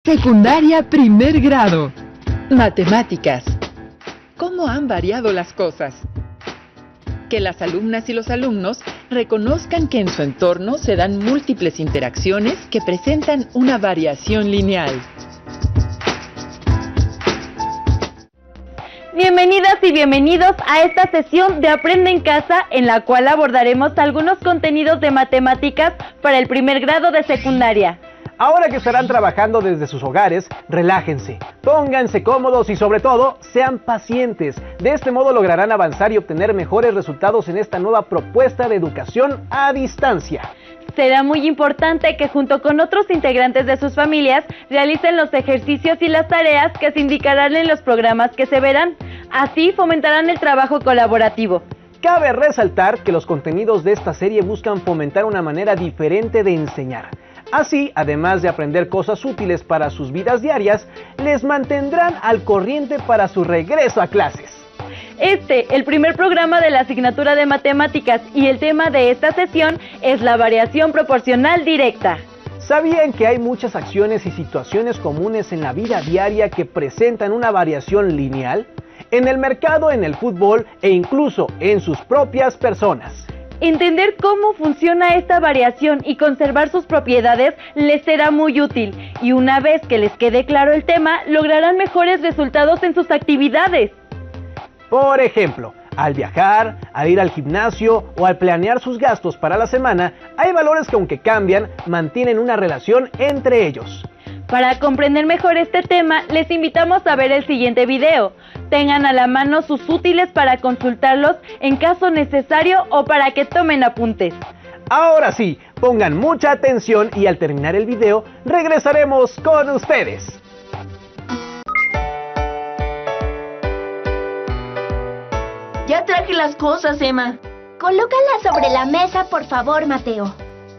Secundaria primer grado. Matemáticas. ¿Cómo han variado las cosas? Que las alumnas y los alumnos reconozcan que en su entorno se dan múltiples interacciones que presentan una variación lineal. Bienvenidas y bienvenidos a esta sesión de Aprende en Casa, en la cual abordaremos algunos contenidos de matemáticas para el primer grado de secundaria. Ahora que estarán trabajando desde sus hogares, relájense, pónganse cómodos y sobre todo, sean pacientes. De este modo lograrán avanzar y obtener mejores resultados en esta nueva propuesta de educación a distancia. Será muy importante que junto con otros integrantes de sus familias realicen los ejercicios y las tareas que se indicarán en los programas que se verán. Así fomentarán el trabajo colaborativo. Cabe resaltar que los contenidos de esta serie buscan fomentar una manera diferente de enseñar. Así, además de aprender cosas útiles para sus vidas diarias, les mantendrán al corriente para su regreso a clases. El primer programa de la asignatura de matemáticas, y el tema de esta sesión es la variación proporcional directa. ¿Sabían que hay muchas acciones y situaciones comunes en la vida diaria que presentan una variación lineal? En el mercado, en el fútbol e incluso en sus propias personas. Entender cómo funciona esta variación y conservar sus propiedades les será muy útil, y una vez que les quede claro el tema, lograrán mejores resultados en sus actividades. Por ejemplo, al viajar, al ir al gimnasio o al planear sus gastos para la semana, hay valores que aunque cambian, mantienen una relación entre ellos. Para comprender mejor este tema, les invitamos a ver el siguiente video. Tengan a la mano sus útiles para consultarlos en caso necesario o para que tomen apuntes. Ahora sí, pongan mucha atención y al terminar el video, regresaremos con ustedes. Ya traje las cosas, Emma. Colócalas sobre la mesa, por favor, Mateo.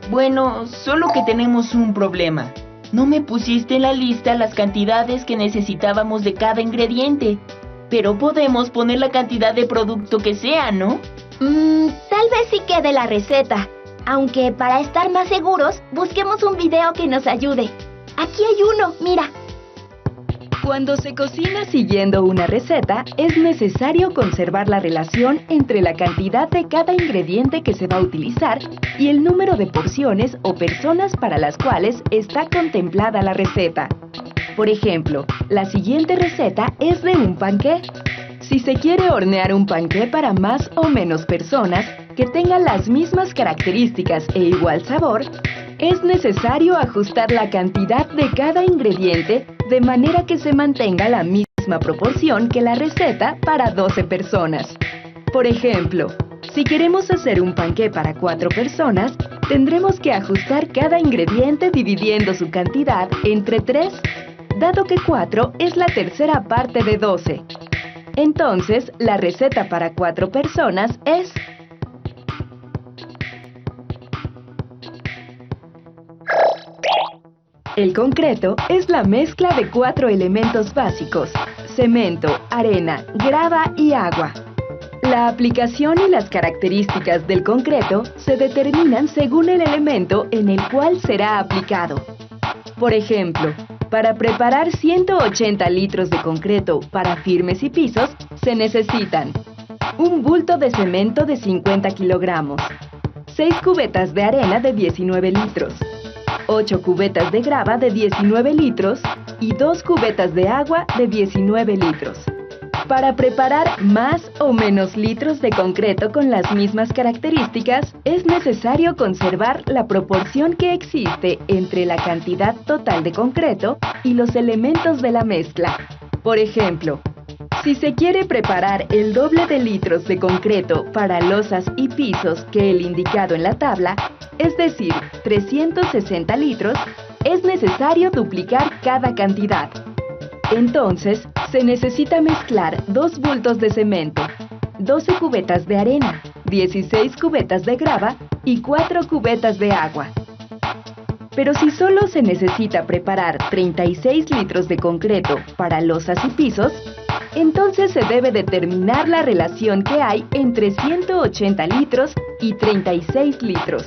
Bueno, solo que tenemos un problema. No me pusiste en la lista las cantidades que necesitábamos de cada ingrediente. Pero podemos poner la cantidad de producto que sea, ¿no? Tal vez sí quede la receta. Aunque para estar más seguros, busquemos un video que nos ayude. Aquí hay uno, mira. Cuando se cocina siguiendo una receta, es necesario conservar la relación entre la cantidad de cada ingrediente que se va a utilizar y el número de porciones o personas para las cuales está contemplada la receta. Por ejemplo, la siguiente receta es de un panqué. Si se quiere hornear un panqué para más o menos personas que tengan las mismas características e igual sabor, es necesario ajustar la cantidad de cada ingrediente de manera que se mantenga la misma proporción que la receta para 12 personas. Por ejemplo, si queremos hacer un panqué para 4 personas, tendremos que ajustar cada ingrediente dividiendo su cantidad entre 3, dado que 4 es la tercera parte de 12. Entonces, la receta para 4 personas es... El concreto es la mezcla de 4 elementos básicos: cemento, arena, grava y agua. La aplicación y las características del concreto se determinan según el elemento en el cual será aplicado. Por ejemplo, para preparar 180 litros de concreto para firmes y pisos, se necesitan un bulto de cemento de 50 kilogramos, 6 cubetas de arena de 19 litros, 8 cubetas de grava de 19 litros y 2 cubetas de agua de 19 litros. Para preparar más o menos litros de concreto con las mismas características, es necesario conservar la proporción que existe entre la cantidad total de concreto y los elementos de la mezcla. Por ejemplo, si se quiere preparar el doble de litros de concreto para losas y pisos que el indicado en la tabla, es decir, 360 litros, es necesario duplicar cada cantidad. Entonces, se necesita mezclar 2 bultos de cemento, 12 cubetas de arena, 16 cubetas de grava y 4 cubetas de agua. Pero si solo se necesita preparar 36 litros de concreto para losas y pisos, entonces se debe determinar la relación que hay entre 180 litros y 36 litros.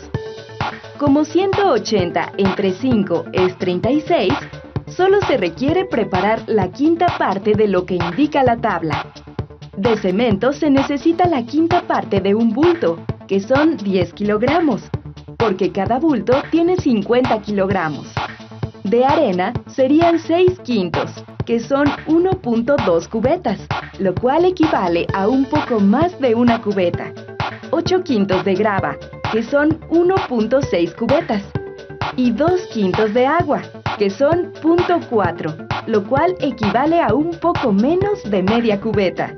Como 180 entre 5 es 36, solo se requiere preparar la quinta parte de lo que indica la tabla. De cemento se necesita la quinta parte de un bulto, que son 10 kilogramos, porque cada bulto tiene 50 kilogramos. De arena serían 6 quintos, que son 1.2 cubetas, lo cual equivale a un poco más de una cubeta. 8 quintos de grava, que son 1.6 cubetas. Y 2 quintos de agua, que son 0.4, lo cual equivale a un poco menos de media cubeta.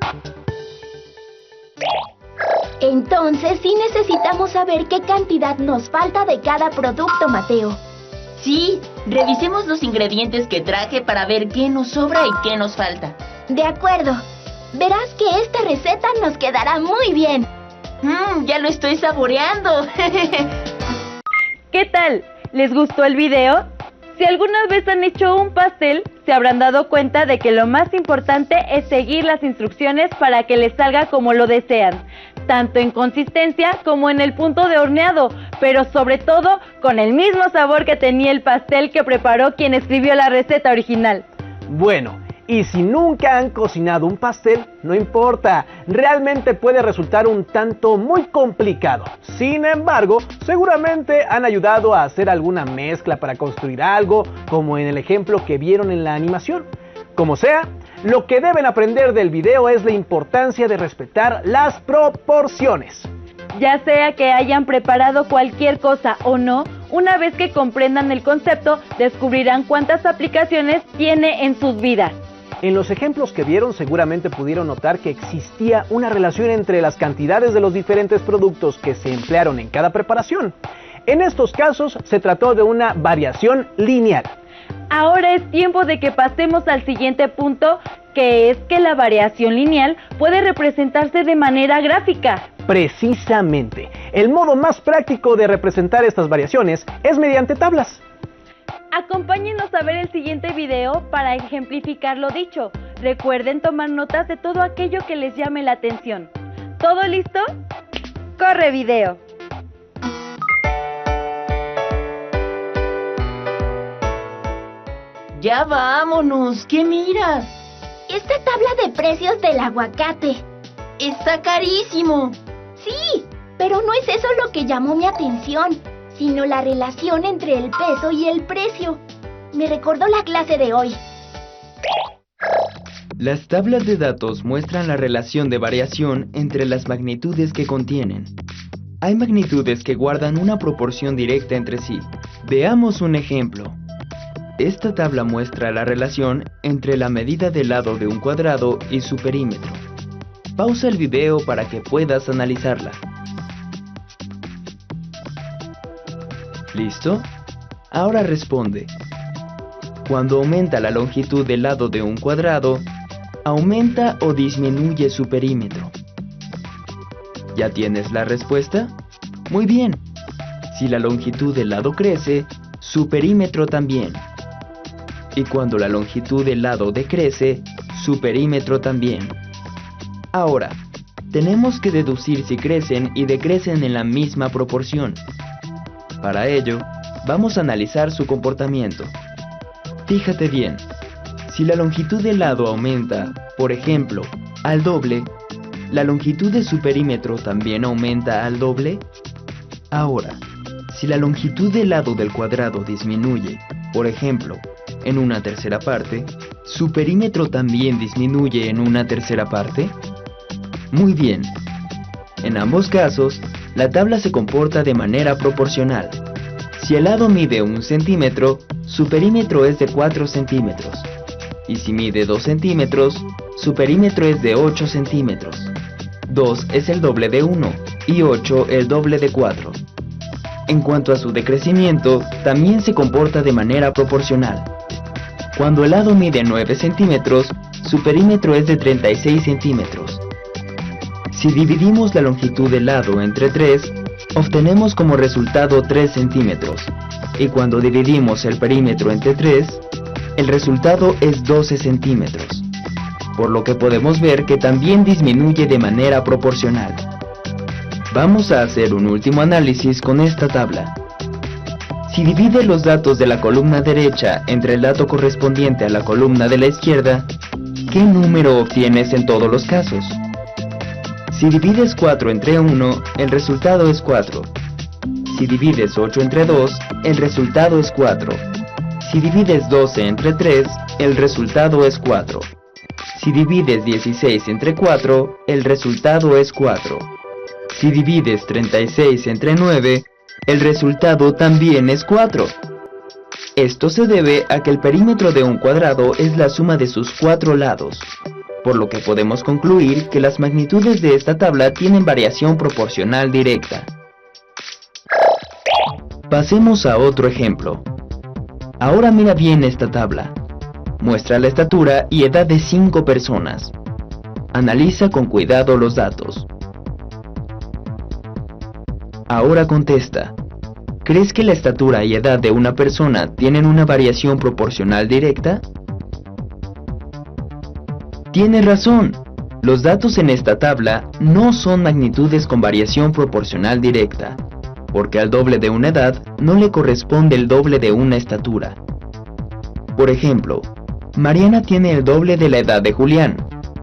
Entonces sí necesitamos saber qué cantidad nos falta de cada producto, Mateo. Sí, revisemos los ingredientes que traje para ver qué nos sobra y qué nos falta. De acuerdo. Verás que esta receta nos quedará muy bien. Ya lo estoy saboreando. ¿Qué tal? ¿Les gustó el video? Si alguna vez han hecho un pastel, se habrán dado cuenta de que lo más importante es seguir las instrucciones para que les salga como lo desean, tanto en consistencia como en el punto de horneado, pero sobre todo con el mismo sabor que tenía el pastel que preparó quien escribió la receta original. Bueno, y si nunca han cocinado un pastel, no importa, realmente puede resultar un tanto muy complicado. Sin embargo, seguramente han ayudado a hacer alguna mezcla para construir algo, como en el ejemplo que vieron en la animación. Como sea, lo que deben aprender del video es la importancia de respetar las proporciones. Ya sea que hayan preparado cualquier cosa o no, una vez que comprendan el concepto, descubrirán cuántas aplicaciones tiene en sus vidas. En los ejemplos que vieron seguramente pudieron notar que existía una relación entre las cantidades de los diferentes productos que se emplearon en cada preparación. En estos casos se trató de una variación lineal. Ahora es tiempo de que pasemos al siguiente punto, que es que la variación lineal puede representarse de manera gráfica. Precisamente, el modo más práctico de representar estas variaciones es mediante tablas. Acompáñenos a ver el siguiente video para ejemplificar lo dicho. Recuerden tomar notas de todo aquello que les llame la atención. ¿Todo listo? ¡Corre video! Ya vámonos, ¿qué miras? Esta tabla de precios del aguacate. Está carísimo. Sí, pero no es eso lo que llamó mi atención, sino la relación entre el peso y el precio. Me recordó la clase de hoy. Las tablas de datos muestran la relación de variación entre las magnitudes que contienen. Hay magnitudes que guardan una proporción directa entre sí. Veamos un ejemplo. Esta tabla muestra la relación entre la medida del lado de un cuadrado y su perímetro. Pausa el video para que puedas analizarla. ¿Listo? Ahora responde. Cuando aumenta la longitud del lado de un cuadrado, ¿aumenta o disminuye su perímetro? ¿Ya tienes la respuesta? Muy bien. Si la longitud del lado crece, su perímetro también. Y cuando la longitud del lado decrece, su perímetro también. Ahora, tenemos que deducir si crecen y decrecen en la misma proporción. Para ello, vamos a analizar su comportamiento. Fíjate bien, si la longitud del lado aumenta, por ejemplo, al doble, ¿la longitud de su perímetro también aumenta al doble? Ahora, si la longitud del lado del cuadrado disminuye, por ejemplo, en una tercera parte, ¿su perímetro también disminuye en una tercera parte? Muy bien. En ambos casos, la tabla se comporta de manera proporcional. Si el lado mide 1 centímetro, su perímetro es de 4 centímetros. Y si mide 2 centímetros, su perímetro es de 8 centímetros. 2 es el doble de 1 y 8 el doble de 4. En cuanto a su decrecimiento, también se comporta de manera proporcional. Cuando el lado mide 9 centímetros, su perímetro es de 36 centímetros. Si dividimos la longitud del lado entre 3, obtenemos como resultado 3 centímetros. Y cuando dividimos el perímetro entre 3, el resultado es 12 centímetros. Por lo que podemos ver que también disminuye de manera proporcional. Vamos a hacer un último análisis con esta tabla. Si divides los datos de la columna derecha entre el dato correspondiente a la columna de la izquierda, ¿qué número obtienes en todos los casos? Si divides 4 entre 1, el resultado es 4. Si divides 8 entre 2, el resultado es 4. Si divides 12 entre 3, el resultado es 4. Si divides 16 entre 4, el resultado es 4. Si divides 36 entre 9, el resultado también es 4. Esto se debe a que el perímetro de un cuadrado es la suma de sus 4 lados, por lo que podemos concluir que las magnitudes de esta tabla tienen variación proporcional directa. Pasemos a otro ejemplo. Ahora mira bien esta tabla. Muestra la estatura y edad de 5 personas. Analiza con cuidado los datos. Ahora contesta. ¿Crees que la estatura y edad de una persona tienen una variación proporcional directa? Tienes razón. Los datos en esta tabla no son magnitudes con variación proporcional directa, porque al doble de una edad no le corresponde el doble de una estatura. Por ejemplo, Mariana tiene el doble de la edad de Julián,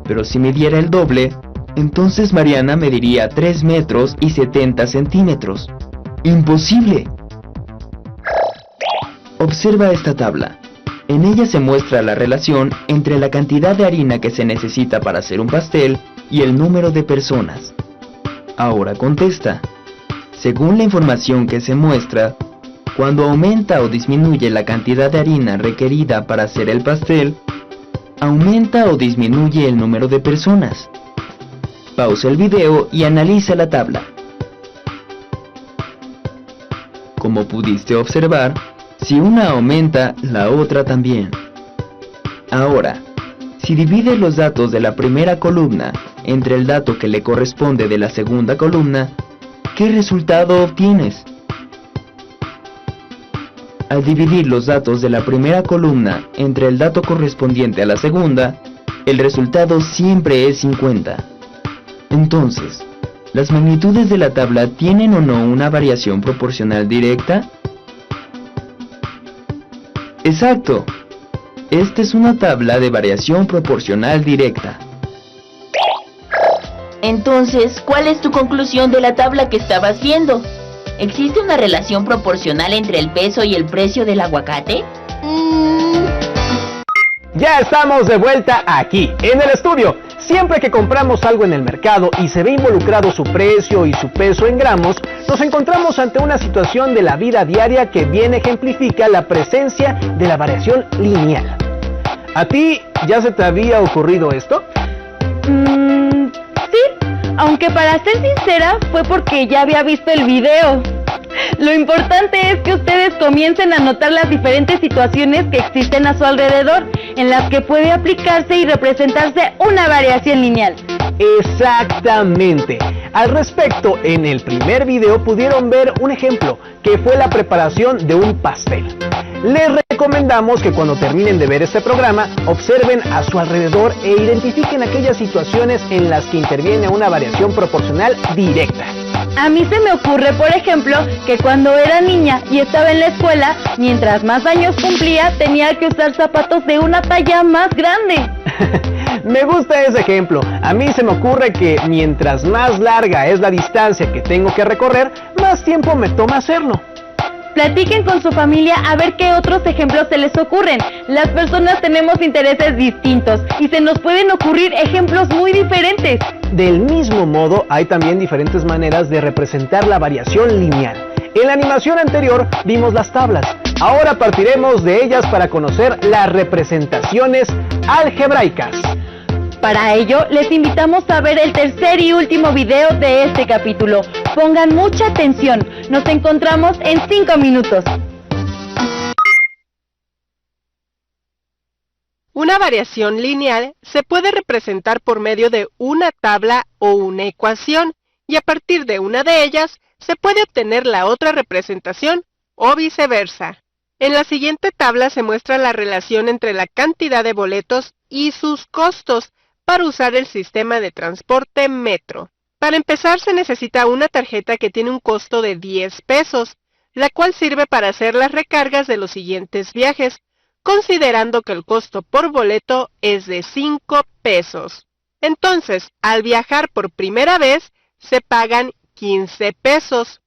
pero si midiera el doble, entonces Mariana mediría 3 metros y 70 centímetros. ¡Imposible! Observa esta tabla. En ella se muestra la relación entre la cantidad de harina que se necesita para hacer un pastel y el número de personas. Ahora contesta. Según la información que se muestra, cuando aumenta o disminuye la cantidad de harina requerida para hacer el pastel, aumenta o disminuye el número de personas. Pausa el video y analiza la tabla. Como pudiste observar, si una aumenta, la otra también. Ahora, si divides los datos de la primera columna entre el dato que le corresponde de la segunda columna, ¿qué resultado obtienes? Al dividir los datos de la primera columna entre el dato correspondiente a la segunda, el resultado siempre es 50. Entonces, ¿las magnitudes de la tabla tienen o no una variación proporcional directa? Exacto. Esta es una tabla de variación proporcional directa. Entonces, ¿cuál es tu conclusión de la tabla que estabas viendo? ¿Existe una relación proporcional entre el peso y el precio del aguacate? Ya estamos de vuelta aquí, en el estudio. Siempre que compramos algo en el mercado y se ve involucrado su precio y su peso en gramos, nos encontramos ante una situación de la vida diaria que bien ejemplifica la presencia de la variación lineal. ¿A ti ya se te había ocurrido esto? Sí, aunque para ser sincera fue porque ya había visto el video. Lo importante es que ustedes comiencen a notar las diferentes situaciones que existen a su alrededor, en las que puede aplicarse y representarse una variación lineal. Exactamente. Al respecto, en el primer video pudieron ver un ejemplo, que fue la preparación de un pastel. Les recomendamos que cuando terminen de ver este programa, observen a su alrededor e identifiquen aquellas situaciones en las que interviene una variación proporcional directa. A mí se me ocurre, por ejemplo, que cuando era niña y estaba en la escuela, mientras más años cumplía, tenía que usar zapatos de una talla más grande. Me gusta ese ejemplo. A mí se me ocurre que mientras más larga es la distancia que tengo que recorrer, más tiempo me toma hacerlo. Platiquen con su familia a ver qué otros ejemplos se les ocurren. Las personas tenemos intereses distintos y se nos pueden ocurrir ejemplos muy diferentes. Del mismo modo, hay también diferentes maneras de representar la variación lineal. En la animación anterior vimos las tablas. Ahora partiremos de ellas para conocer las representaciones algebraicas. Para ello, les invitamos a ver el tercer y último video de este capítulo. Pongan mucha atención. Nos encontramos en 5 minutos. Una variación lineal se puede representar por medio de una tabla o una ecuación, y a partir de una de ellas se puede obtener la otra representación, o viceversa. En la siguiente tabla se muestra la relación entre la cantidad de boletos y sus costos para usar el sistema de transporte metro. Para empezar se necesita una tarjeta que tiene un costo de 10 pesos, la cual sirve para hacer las recargas de los siguientes viajes, considerando que el costo por boleto es de 5 pesos. Entonces, al viajar por primera vez, se pagan 15 pesos.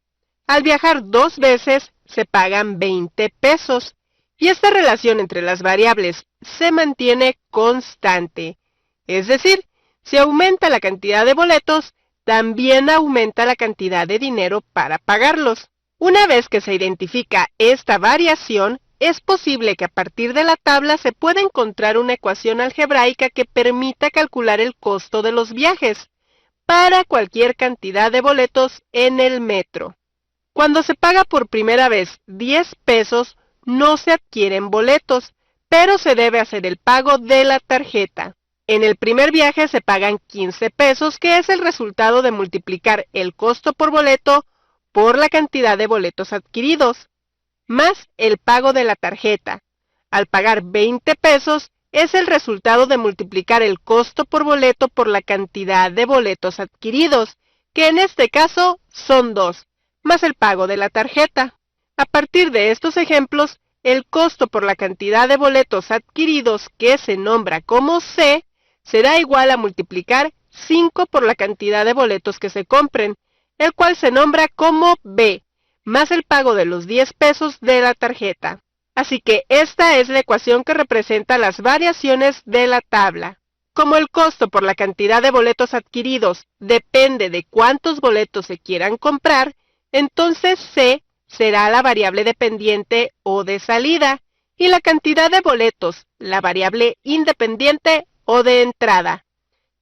Al viajar 2 veces, se pagan 20 pesos. Y esta relación entre las variables se mantiene constante. Es decir, si aumenta la cantidad de boletos, también aumenta la cantidad de dinero para pagarlos. Una vez que se identifica esta variación, es posible que a partir de la tabla se pueda encontrar una ecuación algebraica que permita calcular el costo de los viajes para cualquier cantidad de boletos en el metro. Cuando se paga por primera vez 10 pesos, no se adquieren boletos, pero se debe hacer el pago de la tarjeta. En el primer viaje se pagan 15 pesos, que es el resultado de multiplicar el costo por boleto por la cantidad de boletos adquiridos, más el pago de la tarjeta. Al pagar 20 pesos, es el resultado de multiplicar el costo por boleto por la cantidad de boletos adquiridos, que en este caso son 2, más el pago de la tarjeta. A partir de estos ejemplos, el costo por la cantidad de boletos adquiridos, que se nombra como C, será igual a multiplicar 5 por la cantidad de boletos que se compren, el cual se nombra como B, más el pago de los 10 pesos de la tarjeta. Así que esta es la ecuación que representa las variaciones de la tabla. Como el costo por la cantidad de boletos adquiridos depende de cuántos boletos se quieran comprar, entonces C será la variable dependiente o de salida, y la cantidad de boletos, la variable independiente o de entrada.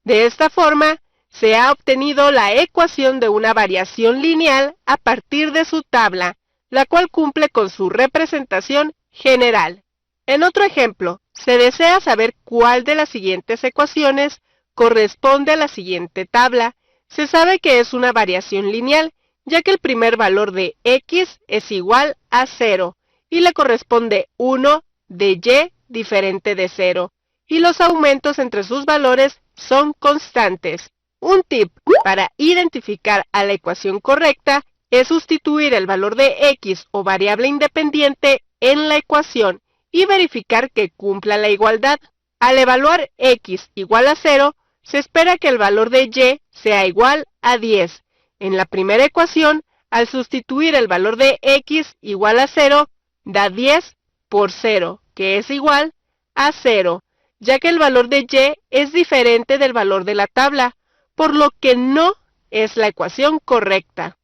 De esta forma, se ha obtenido la ecuación de una variación lineal a partir de su tabla, la cual cumple con su representación general. En otro ejemplo, se desea saber cuál de las siguientes ecuaciones corresponde a la siguiente tabla. Se sabe que es una variación lineal, ya que el primer valor de x es igual a 0, y le corresponde 1 de y diferente de 0, y los aumentos entre sus valores son constantes. Un tip para identificar a la ecuación correcta es sustituir el valor de x o variable independiente en la ecuación y verificar que cumpla la igualdad. Al evaluar x igual a 0, se espera que el valor de y sea igual a 10. En la primera ecuación, al sustituir el valor de x igual a 0, da 10 por 0, que es igual a 0, ya que el valor de y es diferente del valor de la tabla, por lo que no es la ecuación correcta.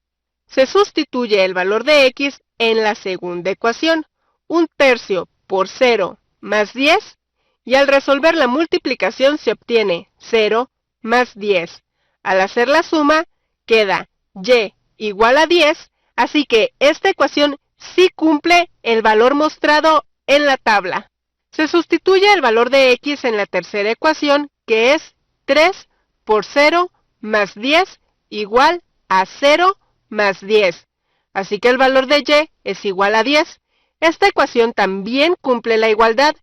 Se sustituye el valor de x en la segunda ecuación, 1/3 por 0 más 10, y al resolver la multiplicación se obtiene 0 más 10. Al hacer la suma, queda y igual a 10, así que esta ecuación sí cumple el valor mostrado en la tabla. Se sustituye el valor de x en la tercera ecuación, que es 3 por 0 más 10 igual a 0 más 10. Así que el valor de y es igual a 10. Esta ecuación también cumple la igualdad.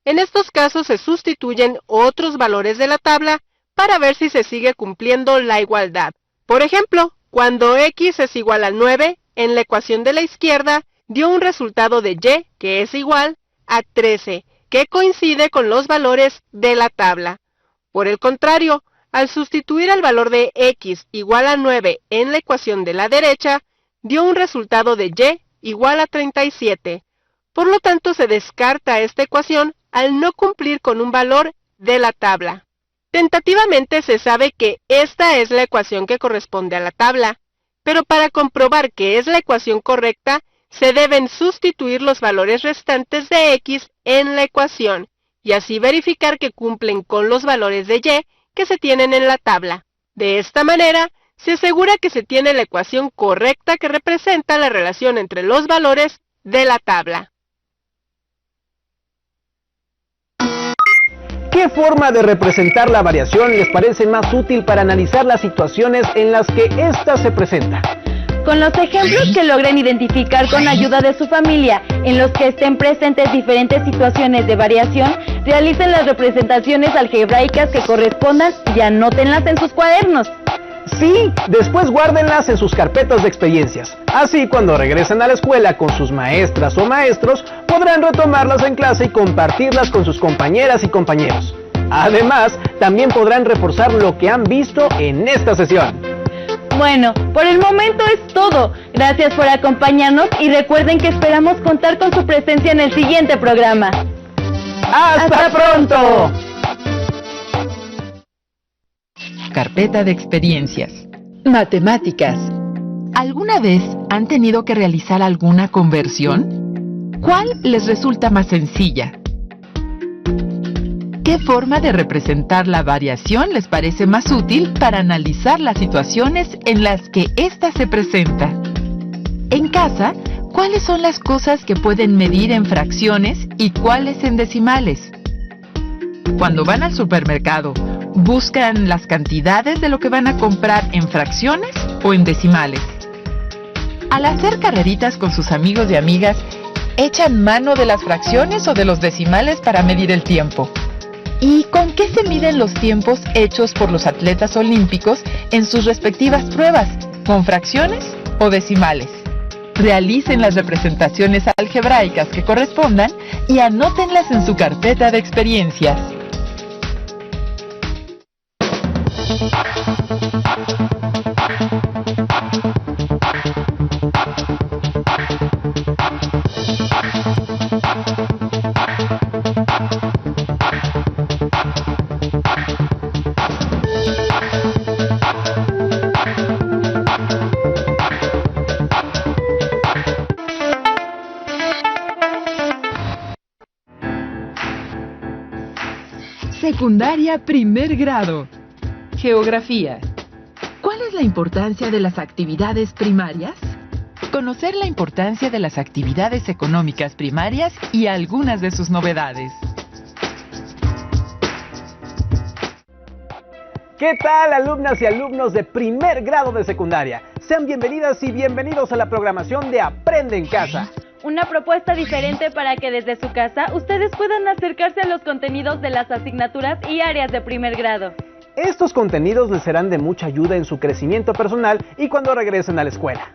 En estos casos se sustituyen otros valores de la tabla para ver si se sigue cumpliendo la igualdad. Por ejemplo, cuando x es igual a 9, en la ecuación de la izquierda dio un resultado de y que es igual a 13, que coincide con los valores de la tabla. Por el contrario, al sustituir el valor de x igual a 9 en la ecuación de la derecha, dio un resultado de y igual a 37. Por lo tanto, se descarta esta ecuación al no cumplir con un valor de la tabla. Tentativamente se sabe que esta es la ecuación que corresponde a la tabla, pero para comprobar que es la ecuación correcta, se deben sustituir los valores restantes de x en la ecuación, y así verificar que cumplen con los valores de y que se tienen en la tabla. De esta manera, se asegura que se tiene la ecuación correcta que representa la relación entre los valores de la tabla. ¿Qué forma de representar la variación les parece más útil para analizar las situaciones en las que ésta se presenta? Con los ejemplos que logren identificar con ayuda de su familia, en los que estén presentes diferentes situaciones de variación, realicen las representaciones algebraicas que correspondan y anótenlas en sus cuadernos. Sí, después guárdenlas en sus carpetas de experiencias. Así, cuando regresen a la escuela con sus maestras o maestros, podrán retomarlas en clase y compartirlas con sus compañeras y compañeros. Además, también podrán reforzar lo que han visto en esta sesión. Bueno, por el momento es todo. Gracias por acompañarnos y recuerden que esperamos contar con su presencia en el siguiente programa. ¡Hasta pronto! Carpeta de experiencias. Matemáticas. ¿Alguna vez han tenido que realizar alguna conversión? ¿Cuál les resulta más sencilla? ¿Qué forma de representar la variación les parece más útil para analizar las situaciones en las que ésta se presenta? En casa, ¿cuáles son las cosas que pueden medir en fracciones y cuáles en decimales? Cuando van al supermercado, ¿buscan las cantidades de lo que van a comprar en fracciones o en decimales? Al hacer carreritas con sus amigos y amigas, ¿echan mano de las fracciones o de los decimales para medir el tiempo? ¿Y con qué se miden los tiempos hechos por los atletas olímpicos en sus respectivas pruebas? ¿Con fracciones o decimales? Realicen las representaciones algebraicas que correspondan y anótenlas en su carpeta de experiencias. Secundaria primer grado. Geografía. ¿Cuál es la importancia de las actividades primarias? Conocer la importancia de las actividades económicas primarias y algunas de sus novedades. ¿Qué tal, alumnas y alumnos de primer grado de secundaria? Sean bienvenidas y bienvenidos a la programación de Aprende en Casa. Una propuesta diferente para que desde su casa ustedes puedan acercarse a los contenidos de las asignaturas y áreas de primer grado. Estos contenidos les serán de mucha ayuda en su crecimiento personal y cuando regresen a la escuela.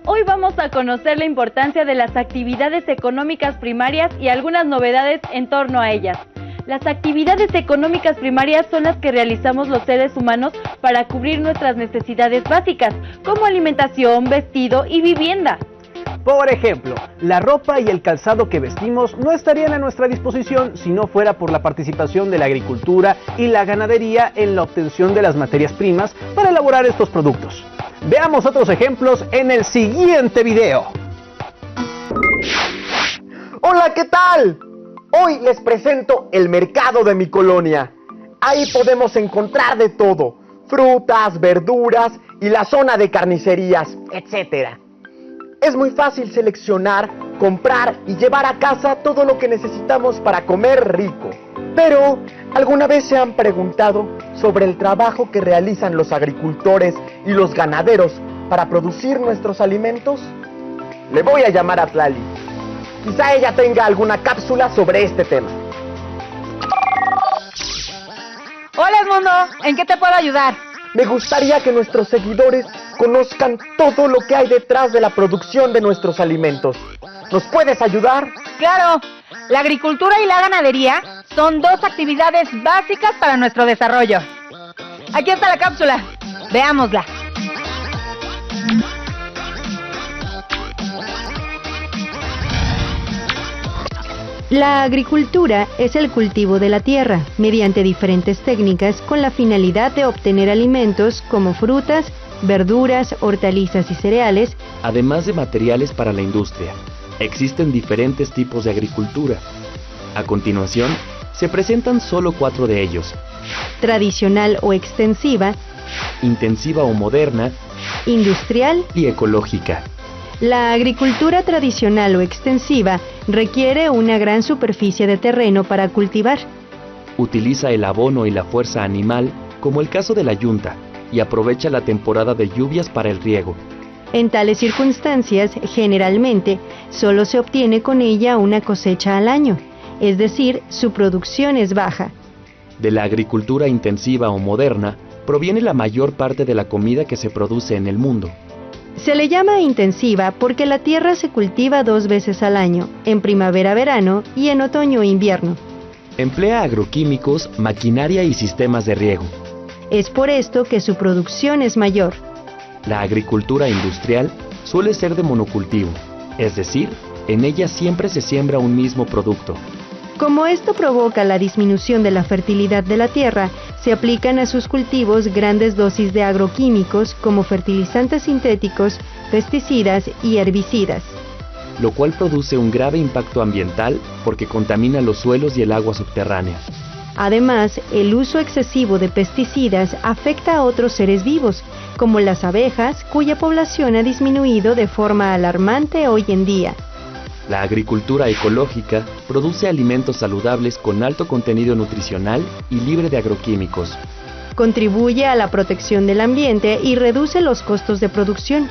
Hoy vamos a conocer la importancia de las actividades económicas primarias y algunas novedades en torno a ellas. Las actividades económicas primarias son las que realizamos los seres humanos para cubrir nuestras necesidades básicas, como alimentación, vestido y vivienda. Por ejemplo, la ropa y el calzado que vestimos no estarían a nuestra disposición si no fuera por la participación de la agricultura y la ganadería en la obtención de las materias primas para elaborar estos productos. Veamos otros ejemplos en el siguiente video. Hola, ¿qué tal? Hoy les presento el mercado de mi colonia. Ahí podemos encontrar de todo, frutas, verduras y la zona de carnicerías, etc. Es muy fácil seleccionar, comprar y llevar a casa todo lo que necesitamos para comer rico. Pero, ¿alguna vez se han preguntado sobre el trabajo que realizan los agricultores y los ganaderos para producir nuestros alimentos? Le voy a llamar a Tlali. Quizá ella tenga alguna cápsula sobre este tema. Hola, Edmundo, ¿en qué te puedo ayudar? Me gustaría que nuestros seguidores conozcan todo lo que hay detrás de la producción de nuestros alimentos. ¿Nos puedes ayudar? Claro, la agricultura y la ganadería son dos actividades básicas para nuestro desarrollo. Aquí está la cápsula, veámosla. La agricultura es el cultivo de la tierra, mediante diferentes técnicas con la finalidad de obtener alimentos como frutas, verduras, hortalizas y cereales, además de materiales para la industria. Existen diferentes tipos de agricultura. A continuación, se presentan solo 4 de ellos: tradicional o extensiva, intensiva o moderna, industrial y ecológica. La agricultura tradicional o extensiva requiere una gran superficie de terreno para cultivar. Utiliza el abono y la fuerza animal, como el caso de la yunta, y aprovecha la temporada de lluvias para el riego. En tales circunstancias, generalmente, solo se obtiene con ella una cosecha al año, es decir, su producción es baja. De la agricultura intensiva o moderna, proviene la mayor parte de la comida que se produce en el mundo. Se le llama intensiva porque la tierra se cultiva 2 veces al año, en primavera-verano y en otoño-invierno. Emplea agroquímicos, maquinaria y sistemas de riego. Es por esto que su producción es mayor. La agricultura industrial suele ser de monocultivo, es decir, en ella siempre se siembra un mismo producto. Como esto provoca la disminución de la fertilidad de la tierra, se aplican a sus cultivos grandes dosis de agroquímicos como fertilizantes sintéticos, pesticidas y herbicidas. Lo cual produce un grave impacto ambiental porque contamina los suelos y el agua subterránea. Además, el uso excesivo de pesticidas afecta a otros seres vivos, como las abejas, cuya población ha disminuido de forma alarmante hoy en día. La agricultura ecológica produce alimentos saludables con alto contenido nutricional y libre de agroquímicos. Contribuye a la protección del ambiente y reduce los costos de producción.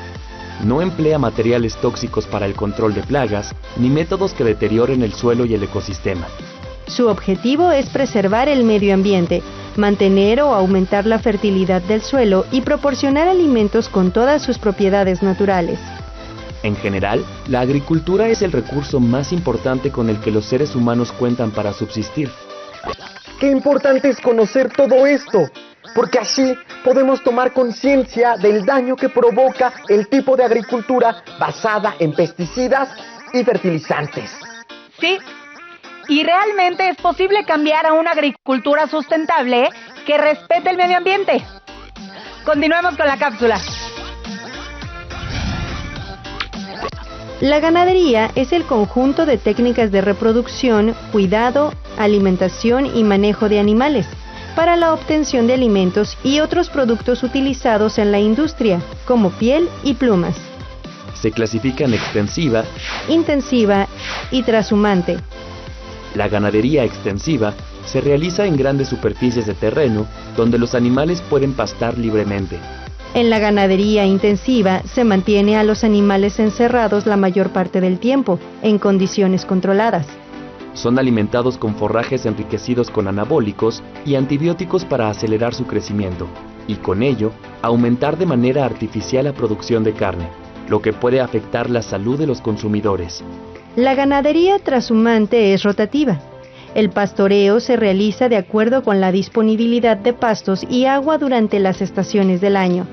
No emplea materiales tóxicos para el control de plagas, ni métodos que deterioren el suelo y el ecosistema. Su objetivo es preservar el medio ambiente, mantener o aumentar la fertilidad del suelo y proporcionar alimentos con todas sus propiedades naturales. En general, la agricultura es el recurso más importante con el que los seres humanos cuentan para subsistir. Qué importante es conocer todo esto, porque así podemos tomar conciencia del daño que provoca el tipo de agricultura basada en pesticidas y fertilizantes. Sí, y realmente es posible cambiar a una agricultura sustentable que respete el medio ambiente. Continuemos con la cápsula. La ganadería es el conjunto de técnicas de reproducción, cuidado, alimentación y manejo de animales para la obtención de alimentos y otros productos utilizados en la industria, como piel y plumas. Se clasifica en extensiva, intensiva y trashumante. La ganadería extensiva se realiza en grandes superficies de terreno donde los animales pueden pastar libremente. En la ganadería intensiva se mantiene a los animales encerrados la mayor parte del tiempo, en condiciones controladas. Son alimentados con forrajes enriquecidos con anabólicos y antibióticos para acelerar su crecimiento, y con ello, aumentar de manera artificial la producción de carne, lo que puede afectar la salud de los consumidores. La ganadería trashumante es rotativa. El pastoreo se realiza de acuerdo con la disponibilidad de pastos y agua durante las estaciones del año.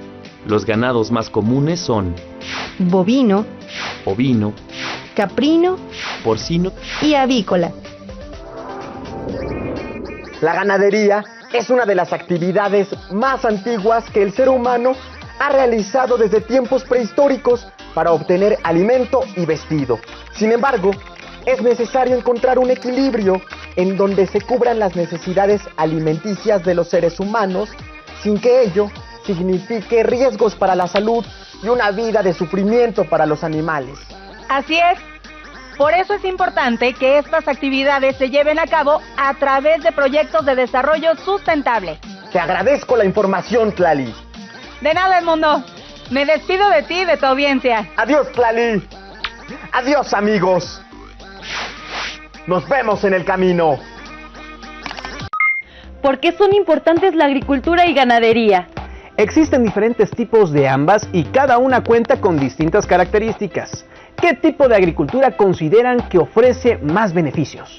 Los ganados más comunes son bovino, ovino, caprino, porcino y avícola. La ganadería es una de las actividades más antiguas que el ser humano ha realizado desde tiempos prehistóricos para obtener alimento y vestido. Sin embargo, es necesario encontrar un equilibrio en donde se cubran las necesidades alimenticias de los seres humanos sin que ello signifique riesgos para la salud y una vida de sufrimiento para los animales. Así es. Por eso es importante que estas actividades se lleven a cabo a través de proyectos de desarrollo sustentable. Te agradezco la información, Tlali. De nada, Edmundo. Me despido de ti y de tu audiencia. Adiós, Tlali. Adiós, amigos. Nos vemos en el camino. ¿Por qué son importantes la agricultura y ganadería? Existen diferentes tipos de ambas y cada una cuenta con distintas características. ¿Qué tipo de agricultura consideran que ofrece más beneficios?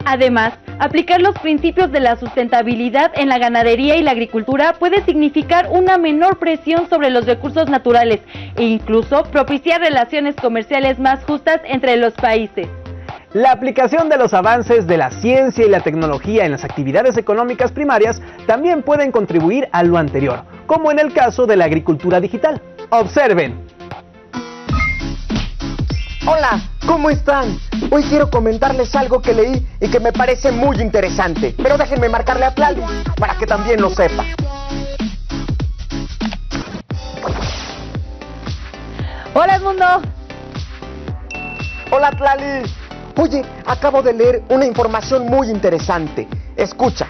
Además, aplicar los principios de la sustentabilidad en la ganadería y la agricultura puede significar una menor presión sobre los recursos naturales e incluso propiciar relaciones comerciales más justas entre los países. La aplicación de los avances de la ciencia y la tecnología en las actividades económicas primarias también pueden contribuir a lo anterior, como en el caso de la agricultura digital. Observen. Hola, ¿cómo están? Hoy quiero comentarles algo que leí y que me parece muy interesante, pero déjenme marcarle a Tlali para que también lo sepa. Hola, Edmundo. Hola, Tlali. Oye, acabo de leer una información muy interesante. Escucha.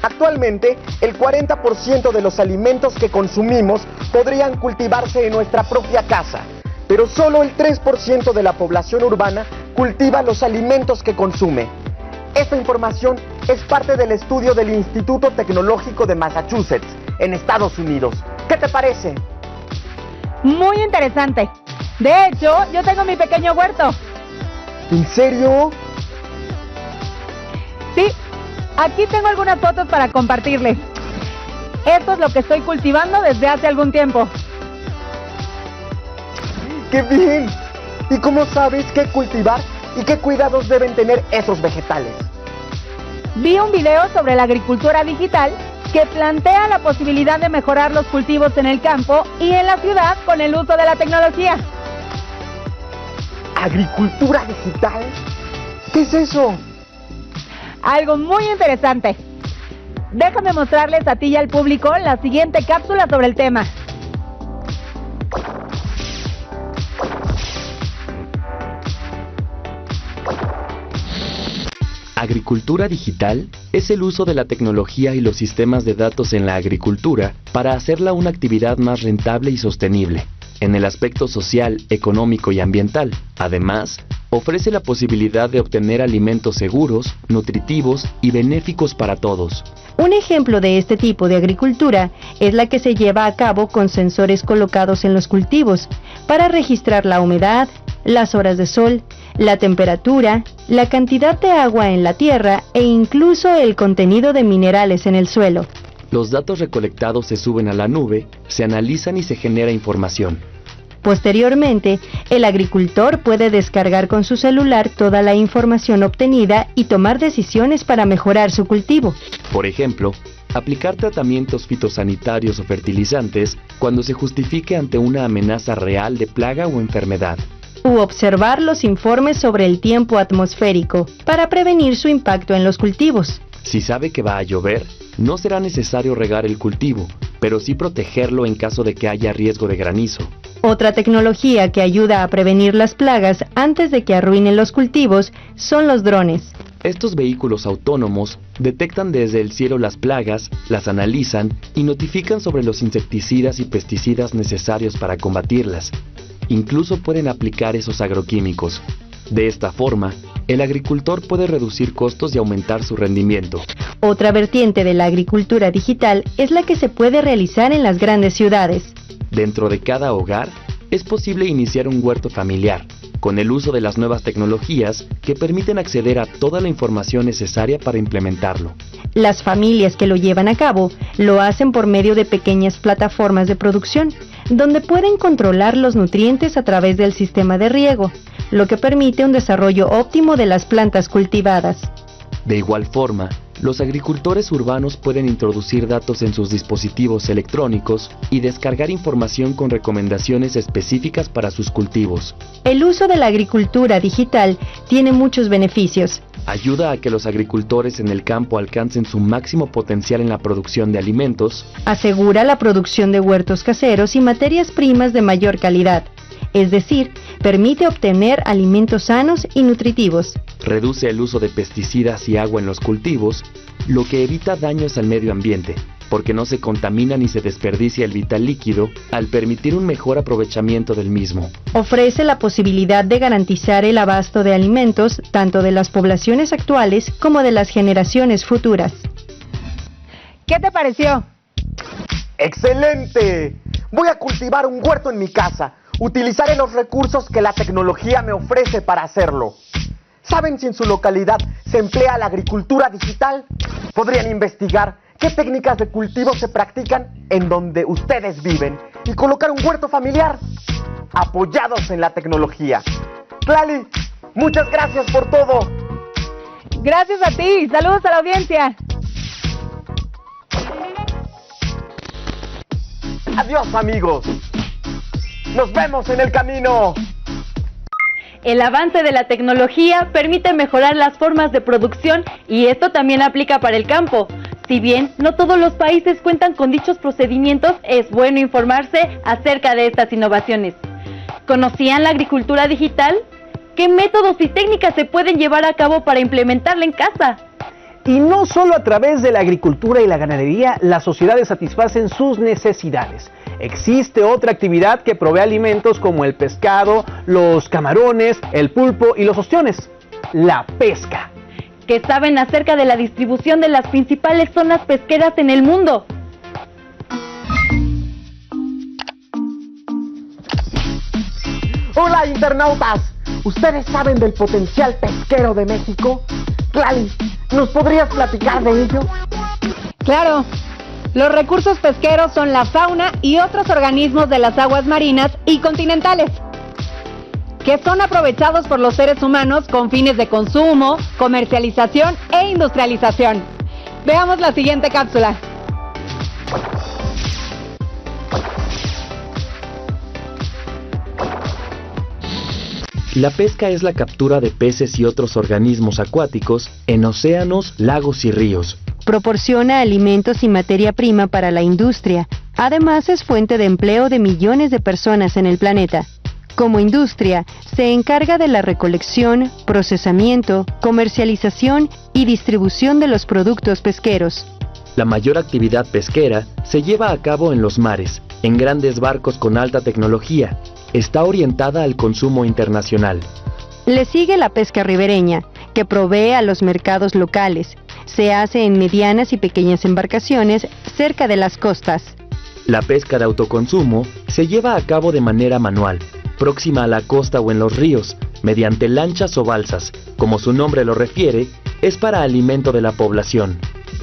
Actualmente, el 40% de los alimentos que consumimos podrían cultivarse en nuestra propia casa, pero solo el 3% de la población urbana cultiva los alimentos que consume. Esta información es parte del estudio del Instituto Tecnológico de Massachusetts, en Estados Unidos. ¿Qué te parece? Muy interesante. De hecho, yo tengo mi pequeño huerto. ¿En serio? Sí, aquí tengo algunas fotos para compartirles. Esto es lo que estoy cultivando desde hace algún tiempo. ¡Qué bien! ¿Y cómo sabes qué cultivar y qué cuidados deben tener esos vegetales? Vi un video sobre la agricultura digital que plantea la posibilidad de mejorar los cultivos en el campo y en la ciudad con el uso de la tecnología. ¿Agricultura digital? ¿Qué es eso? Algo muy interesante. Déjame mostrarles a ti y al público la siguiente cápsula sobre el tema. Agricultura digital es el uso de la tecnología y los sistemas de datos en la agricultura para hacerla una actividad más rentable y sostenible, en el aspecto social, económico y ambiental. Además, ofrece la posibilidad de obtener alimentos seguros, nutritivos y benéficos para todos. Un ejemplo de este tipo de agricultura es la que se lleva a cabo con sensores colocados en los cultivos para registrar la humedad, las horas de sol, la temperatura, la cantidad de agua en la tierra e incluso el contenido de minerales en el suelo. Los datos recolectados se suben a la nube, se analizan y se genera información. Posteriormente, el agricultor puede descargar con su celular toda la información obtenida y tomar decisiones para mejorar su cultivo. Por ejemplo, aplicar tratamientos fitosanitarios o fertilizantes cuando se justifique ante una amenaza real de plaga o enfermedad. U observar los informes sobre el tiempo atmosférico para prevenir su impacto en los cultivos. Si sabe que va a llover, no será necesario regar el cultivo, pero sí protegerlo en caso de que haya riesgo de granizo. Otra tecnología que ayuda a prevenir las plagas antes de que arruinen los cultivos son los drones. Estos vehículos autónomos detectan desde el cielo las plagas, las analizan y notifican sobre los insecticidas y pesticidas necesarios para combatirlas. Incluso pueden aplicar esos agroquímicos. De esta forma, el agricultor puede reducir costos y aumentar su rendimiento. Otra vertiente de la agricultura digital es la que se puede realizar en las grandes ciudades. Dentro de cada hogar, es posible iniciar un huerto familiar, con el uso de las nuevas tecnologías que permiten acceder a toda la información necesaria para implementarlo. Las familias que lo llevan a cabo lo hacen por medio de pequeñas plataformas de producción, donde pueden controlar los nutrientes a través del sistema de riego, lo que permite un desarrollo óptimo de las plantas cultivadas. De igual forma, los agricultores urbanos pueden introducir datos en sus dispositivos electrónicos y descargar información con recomendaciones específicas para sus cultivos. El uso de la agricultura digital tiene muchos beneficios. Ayuda a que los agricultores en el campo alcancen su máximo potencial en la producción de alimentos. Asegura la producción de huertos caseros y materias primas de mayor calidad. Es decir, permite obtener alimentos sanos y nutritivos. Reduce el uso de pesticidas y agua en los cultivos, lo que evita daños al medio ambiente, porque no se contamina ni se desperdicia el vital líquido al permitir un mejor aprovechamiento del mismo. Ofrece la posibilidad de garantizar el abasto de alimentos tanto de las poblaciones actuales como de las generaciones futuras. ¿Qué te pareció? ¡Excelente! Voy a cultivar un huerto en mi casa. Utilizaré los recursos que la tecnología me ofrece para hacerlo. ¿Saben si en su localidad se emplea la agricultura digital? Podrían investigar qué técnicas de cultivo se practican en donde ustedes viven y colocar un huerto familiar apoyados en la tecnología. Tlali, muchas gracias por todo. Gracias a ti. Saludos a la audiencia. Adiós, amigos. ¡Nos vemos en el camino! El avance de la tecnología permite mejorar las formas de producción y esto también aplica para el campo. Si bien no todos los países cuentan con dichos procedimientos, es bueno informarse acerca de estas innovaciones. ¿Conocían la agricultura digital? ¿Qué métodos y técnicas se pueden llevar a cabo para implementarla en casa? Y no solo a través de la agricultura y la ganadería, las sociedades satisfacen sus necesidades. Existe otra actividad que provee alimentos como el pescado, los camarones, el pulpo y los ostiones: la pesca. ¿Qué saben acerca de la distribución de las principales zonas pesqueras en el mundo? Hola, internautas. ¿Ustedes saben del potencial pesquero de México? Clali, ¿nos podrías platicar de ello? Claro. Los recursos pesqueros son la fauna y otros organismos de las aguas marinas y continentales, que son aprovechados por los seres humanos con fines de consumo, comercialización e industrialización. Veamos la siguiente cápsula. La pesca es la captura de peces y otros organismos acuáticos en océanos, lagos y ríos. Proporciona alimentos y materia prima para la industria. Además, es fuente de empleo de millones de personas en el planeta. Como industria, se encarga de la recolección, procesamiento, comercialización y distribución de los productos pesqueros. La mayor actividad pesquera se lleva a cabo en los mares, en grandes barcos con alta tecnología. Está orientada al consumo internacional. Le sigue la pesca ribereña, que provee a los mercados locales. Se hace en medianas y pequeñas embarcaciones cerca de las costas. La pesca de autoconsumo se lleva a cabo de manera manual, próxima a la costa o en los ríos, mediante lanchas o balsas. Como su nombre lo refiere, es para alimento de la población.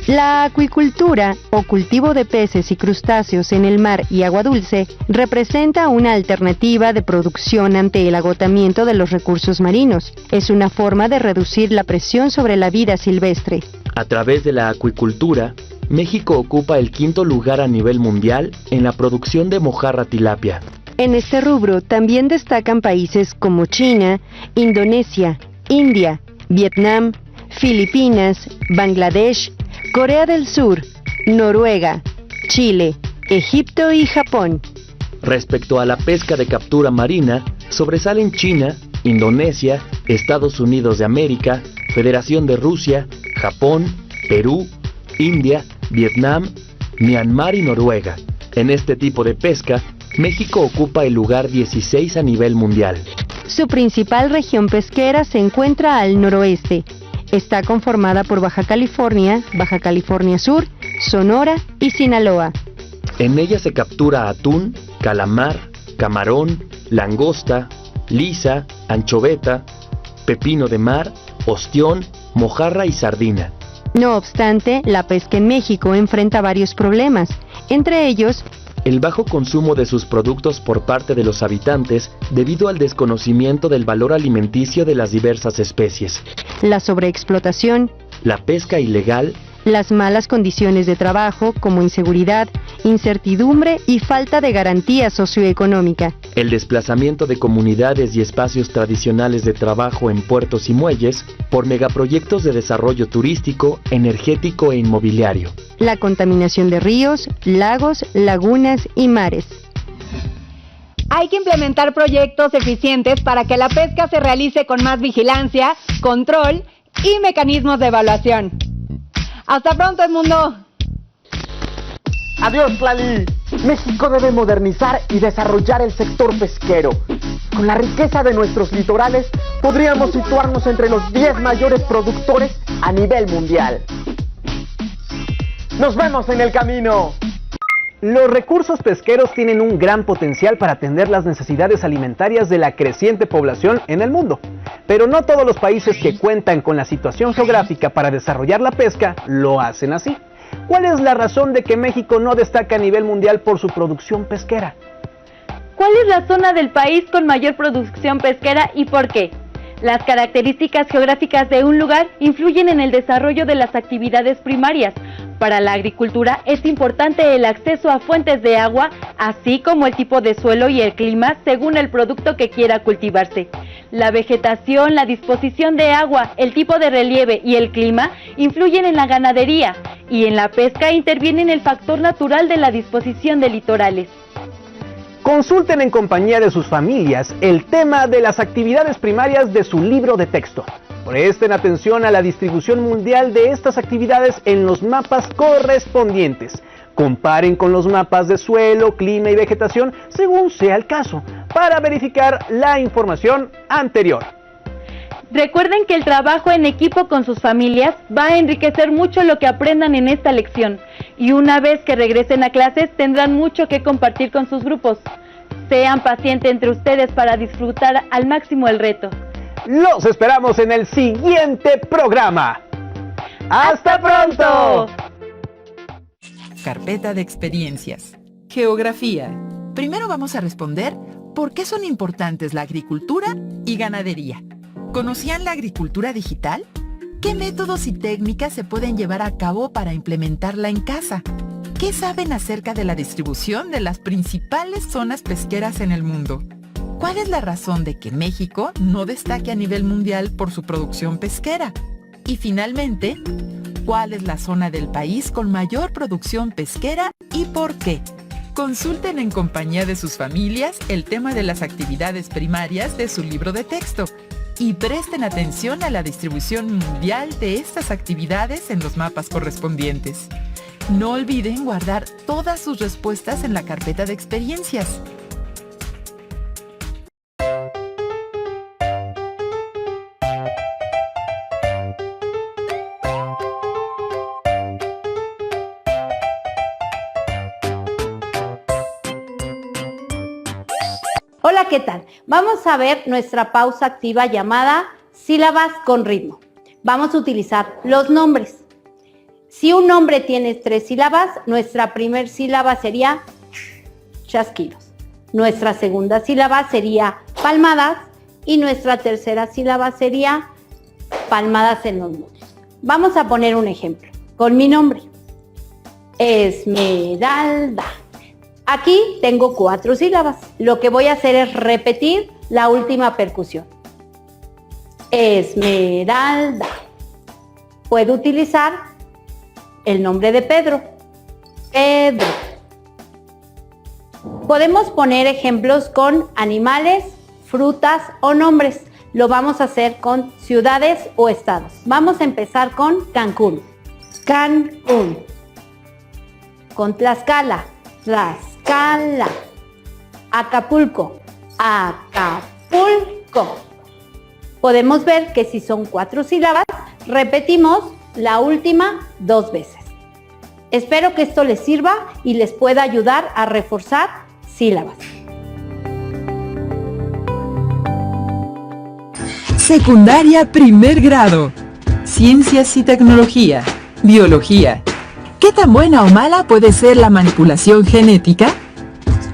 La acuicultura, o cultivo de peces y crustáceos en el mar y agua dulce, representa una alternativa de producción ante el agotamiento de los recursos marinos. Es una forma de reducir la presión sobre la vida silvestre. A través de la acuicultura, México ocupa el 5º lugar a nivel mundial en la producción de mojarra tilapia. En este rubro también destacan países como China, Indonesia, India, Vietnam, Filipinas, Bangladesh, Corea del Sur, Noruega, Chile, Egipto y Japón. Respecto a la pesca de captura marina, sobresalen China, Indonesia, Estados Unidos de América, Federación de Rusia, Japón, Perú, India, Vietnam, Myanmar y Noruega. En este tipo de pesca, México ocupa el lugar 16 a nivel mundial. Su principal región pesquera se encuentra al noroeste. Está conformada por Baja California Sur, Sonora y Sinaloa. En ella se captura atún, calamar, camarón, langosta, lisa, anchoveta, pepino de mar, ostión, mojarra y sardina. No obstante, la pesca en México enfrenta varios problemas, entre ellos el bajo consumo de sus productos por parte de los habitantes debido al desconocimiento del valor alimenticio de las diversas especies, la sobreexplotación, la pesca ilegal, las malas condiciones de trabajo como inseguridad, incertidumbre y falta de garantía socioeconómica, el desplazamiento de comunidades y espacios tradicionales de trabajo en puertos y muelles por megaproyectos de desarrollo turístico, energético e inmobiliario, la contaminación de ríos, lagos, lagunas y mares. Hay que implementar proyectos eficientes para que la pesca se realice con más vigilancia, control y mecanismos de evaluación. ¡Hasta pronto, mundo! Adiós, Lali. México debe modernizar y desarrollar el sector pesquero. Con la riqueza de nuestros litorales, podríamos situarnos entre los 10 mayores productores a nivel mundial. ¡Nos vemos en el camino! Los recursos pesqueros tienen un gran potencial para atender las necesidades alimentarias de la creciente población en el mundo. Pero no todos los países que cuentan con la situación geográfica para desarrollar la pesca lo hacen así. ¿Cuál es la razón de que México no destaca a nivel mundial por su producción pesquera? ¿Cuál es la zona del país con mayor producción pesquera y por qué? Las características geográficas de un lugar influyen en el desarrollo de las actividades primarias. Para la agricultura es importante el acceso a fuentes de agua, así como el tipo de suelo y el clima según el producto que quiera cultivarse. La vegetación, la disposición de agua, el tipo de relieve y el clima influyen en la ganadería, y en la pesca intervienen el factor natural de la disposición de litorales. Consulten en compañía de sus familias el tema de las actividades primarias de su libro de texto. Presten atención a la distribución mundial de estas actividades en los mapas correspondientes. Comparen con los mapas de suelo, clima y vegetación según sea el caso, para verificar la información anterior. Recuerden que el trabajo en equipo con sus familias va a enriquecer mucho lo que aprendan en esta lección, y una vez que regresen a clases tendrán mucho que compartir con sus grupos. Sean pacientes entre ustedes para disfrutar al máximo el reto. Los esperamos en el siguiente programa. ¡Hasta pronto! Carpeta de experiencias. Geografía. Primero vamos a responder por qué son importantes la agricultura y ganadería. ¿Conocían la agricultura digital? ¿Qué métodos y técnicas se pueden llevar a cabo para implementarla en casa? ¿Qué saben acerca de la distribución de las principales zonas pesqueras en el mundo? ¿Cuál es la razón de que México no destaque a nivel mundial por su producción pesquera? Y finalmente, ¿cuál es la zona del país con mayor producción pesquera y por qué? Consulten en compañía de sus familias el tema de las actividades primarias de su libro de texto y presten atención a la distribución mundial de estas actividades en los mapas correspondientes. No olviden guardar todas sus respuestas en la carpeta de experiencias. Hola, ¿qué tal? Vamos a ver nuestra pausa activa llamada sílabas con ritmo. Vamos a utilizar los nombres. Si un nombre tiene 3 sílabas, nuestra primera sílaba sería chasquidos. Nuestra segunda sílaba sería palmadas y nuestra tercera sílaba sería palmadas en los muslos. Vamos a poner un ejemplo con mi nombre. Esmeralda. Aquí tengo 4 sílabas. Lo que voy a hacer es repetir la última percusión. Esmeralda. Puedo utilizar el nombre de Pedro. Pedro. Podemos poner ejemplos con animales, frutas o nombres. Lo vamos a hacer con ciudades o estados. Vamos a empezar con Cancún. Cancún. Con Tlaxcala. Tlaxcala. Acapulco. Acapulco. Podemos ver que si son 4 sílabas, repetimos la última 2 veces. Espero que esto les sirva y les pueda ayudar a reforzar sílabas. Secundaria primer grado. Ciencias y tecnología. Biología. ¿Qué tan buena o mala puede ser la manipulación genética?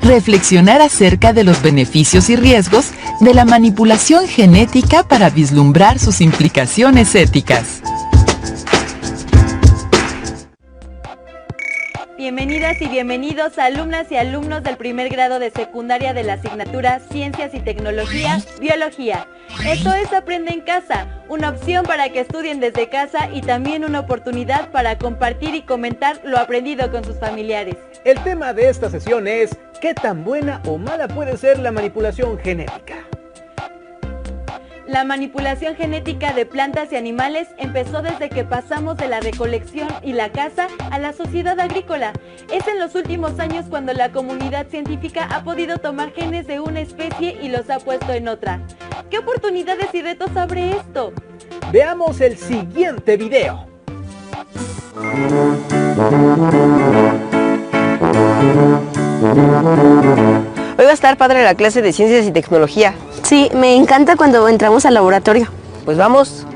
Reflexionar acerca de los beneficios y riesgos de la manipulación genética para vislumbrar sus implicaciones éticas. Bienvenidas y bienvenidos alumnas y alumnos del primer grado de secundaria de la asignatura Ciencias y Tecnología, Biología. Esto es Aprende en Casa, una opción para que estudien desde casa y también una oportunidad para compartir y comentar lo aprendido con sus familiares. El tema de esta sesión es ¿qué tan buena o mala puede ser la manipulación genética? La manipulación genética de plantas y animales empezó desde que pasamos de la recolección y la caza a la sociedad agrícola. Es en los últimos años cuando la comunidad científica ha podido tomar genes de una especie y los ha puesto en otra. ¿Qué oportunidades y retos abre esto? Veamos el siguiente video. Hoy va a estar padre la clase de Ciencias y Tecnología. Sí, me encanta cuando entramos al laboratorio. Pues vamos.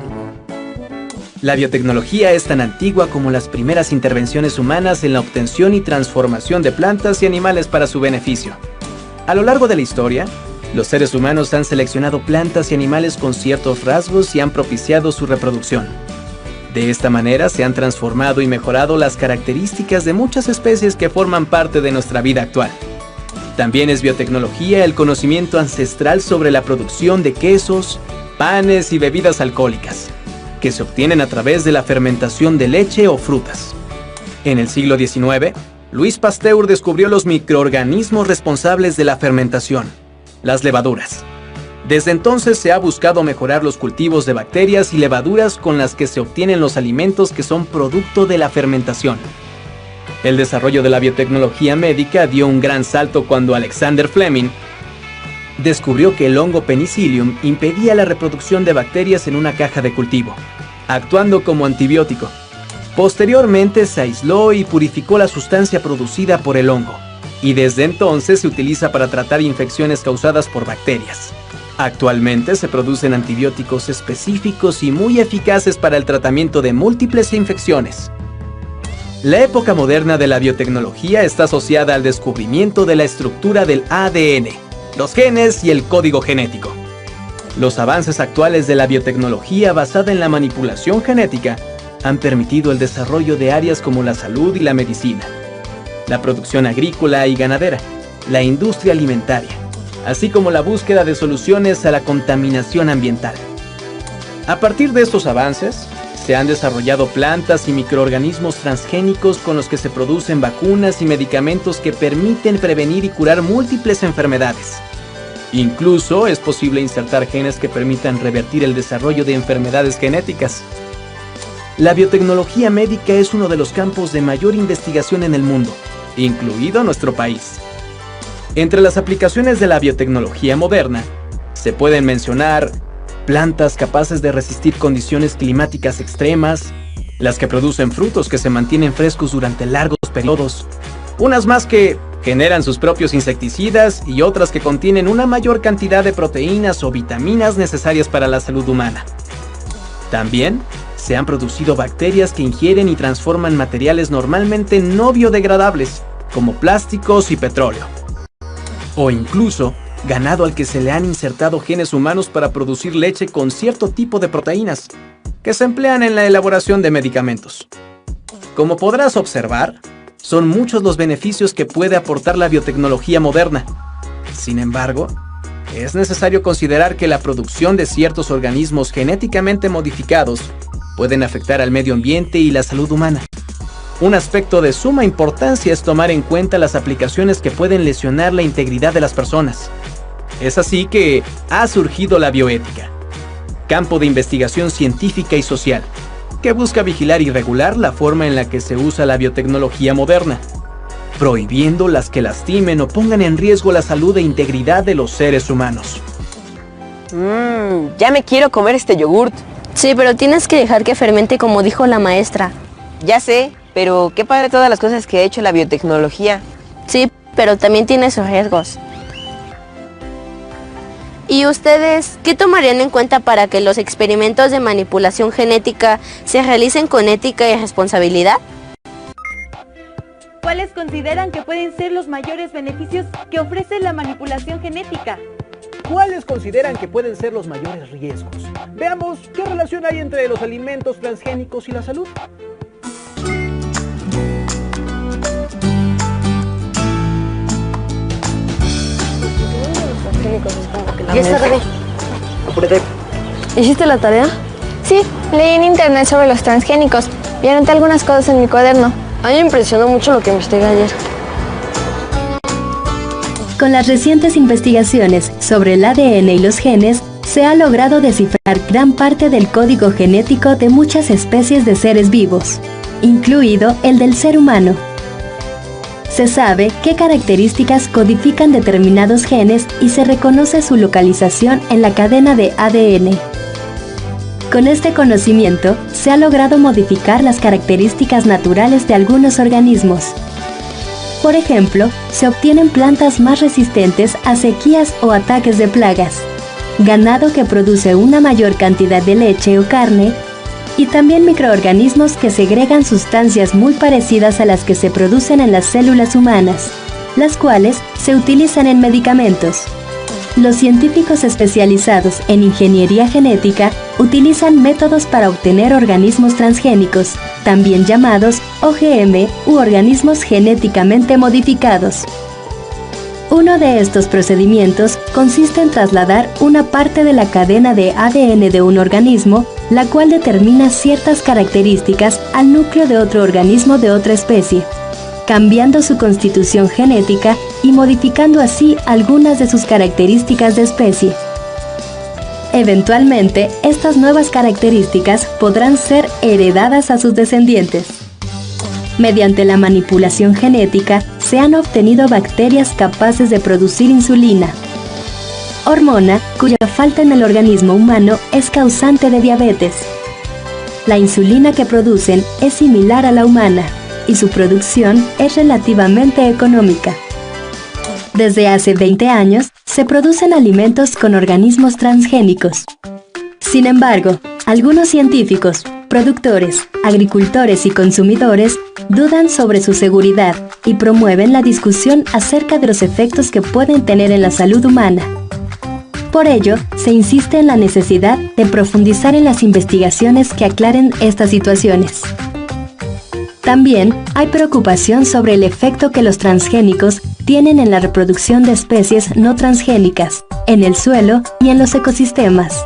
La biotecnología es tan antigua como las primeras intervenciones humanas en la obtención y transformación de plantas y animales para su beneficio. A lo largo de la historia, los seres humanos han seleccionado plantas y animales con ciertos rasgos y han propiciado su reproducción. De esta manera se han transformado y mejorado las características de muchas especies que forman parte de nuestra vida actual. También es biotecnología el conocimiento ancestral sobre la producción de quesos, panes y bebidas alcohólicas, que se obtienen a través de la fermentación de leche o frutas. En el siglo XIX, Louis Pasteur descubrió los microorganismos responsables de la fermentación, las levaduras. Desde entonces se ha buscado mejorar los cultivos de bacterias y levaduras con las que se obtienen los alimentos que son producto de la fermentación. El desarrollo de la biotecnología médica dio un gran salto cuando Alexander Fleming descubrió que el hongo Penicillium impedía la reproducción de bacterias en una caja de cultivo, actuando como antibiótico. Posteriormente se aisló y purificó la sustancia producida por el hongo, y desde entonces se utiliza para tratar infecciones causadas por bacterias. Actualmente se producen antibióticos específicos y muy eficaces para el tratamiento de múltiples infecciones. La época moderna de la biotecnología está asociada al descubrimiento de la estructura del ADN, los genes y el código genético. Los avances actuales de la biotecnología basada en la manipulación genética han permitido el desarrollo de áreas como la salud y la medicina, la producción agrícola y ganadera, la industria alimentaria, así como la búsqueda de soluciones a la contaminación ambiental. A partir de estos avances, se han desarrollado plantas y microorganismos transgénicos con los que se producen vacunas y medicamentos que permiten prevenir y curar múltiples enfermedades. Incluso es posible insertar genes que permitan revertir el desarrollo de enfermedades genéticas. La biotecnología médica es uno de los campos de mayor investigación en el mundo, incluido nuestro país. Entre las aplicaciones de la biotecnología moderna, se pueden mencionar plantas capaces de resistir condiciones climáticas extremas, las que producen frutos que se mantienen frescos durante largos periodos, unas más que generan sus propios insecticidas y otras que contienen una mayor cantidad de proteínas o vitaminas necesarias para la salud humana. También se han producido bacterias que ingieren y transforman materiales normalmente no biodegradables, como plásticos y petróleo. O incluso ganado al que se le han insertado genes humanos para producir leche con cierto tipo de proteínas, que se emplean en la elaboración de medicamentos. Como podrás observar, son muchos los beneficios que puede aportar la biotecnología moderna. Sin embargo, es necesario considerar que la producción de ciertos organismos genéticamente modificados pueden afectar al medio ambiente y la salud humana. Un aspecto de suma importancia es tomar en cuenta las aplicaciones que pueden lesionar la integridad de las personas. Es así que ha surgido la bioética, campo de investigación científica y social, que busca vigilar y regular la forma en la que se usa la biotecnología moderna, prohibiendo las que lastimen o pongan en riesgo la salud e integridad de los seres humanos. Ya me quiero comer este yogurt. Sí, pero tienes que dejar que fermente como dijo la maestra. Ya sé, pero qué padre todas las cosas que ha hecho la biotecnología. Sí, pero también tiene sus riesgos. ¿Y ustedes qué tomarían en cuenta para que los experimentos de manipulación genética se realicen con ética y responsabilidad? ¿Cuáles consideran que pueden ser los mayores beneficios que ofrece la manipulación genética? ¿Cuáles consideran que pueden ser los mayores riesgos? Veamos qué relación hay entre los alimentos transgénicos y la salud. Ya está, Rebe. Apúrate. ¿Hiciste la tarea? Sí, leí en internet sobre los transgénicos y anoté algunas cosas en mi cuaderno. A mí me impresionó mucho lo que investigué ayer. Con las recientes investigaciones sobre el ADN y los genes, se ha logrado descifrar gran parte del código genético de muchas especies de seres vivos, incluido el del ser humano. Se sabe qué características codifican determinados genes y se reconoce su localización en la cadena de ADN. Con este conocimiento, se ha logrado modificar las características naturales de algunos organismos. Por ejemplo, se obtienen plantas más resistentes a sequías o ataques de plagas, ganado que produce una mayor cantidad de leche o carne, y también microorganismos que segregan sustancias muy parecidas a las que se producen en las células humanas, las cuales se utilizan en medicamentos. Los científicos especializados en ingeniería genética utilizan métodos para obtener organismos transgénicos, también llamados OGM u organismos genéticamente modificados. Uno de estos procedimientos consiste en trasladar una parte de la cadena de ADN de un organismo, la cual determina ciertas características al núcleo de otro organismo de otra especie, cambiando su constitución genética y modificando así algunas de sus características de especie. Eventualmente, estas nuevas características podrán ser heredadas a sus descendientes. Mediante la manipulación genética, se han obtenido bacterias capaces de producir insulina, hormona cuya falta en el organismo humano es causante de diabetes. La insulina que producen es similar a la humana, y su producción es relativamente económica. Desde hace 20 años, se producen alimentos con organismos transgénicos. Sin embargo, algunos científicos, productores, agricultores y consumidores dudan sobre su seguridad y promueven la discusión acerca de los efectos que pueden tener en la salud humana. Por ello, se insiste en la necesidad de profundizar en las investigaciones que aclaren estas situaciones. También hay preocupación sobre el efecto que los transgénicos tienen en la reproducción de especies no transgénicas, en el suelo y en los ecosistemas.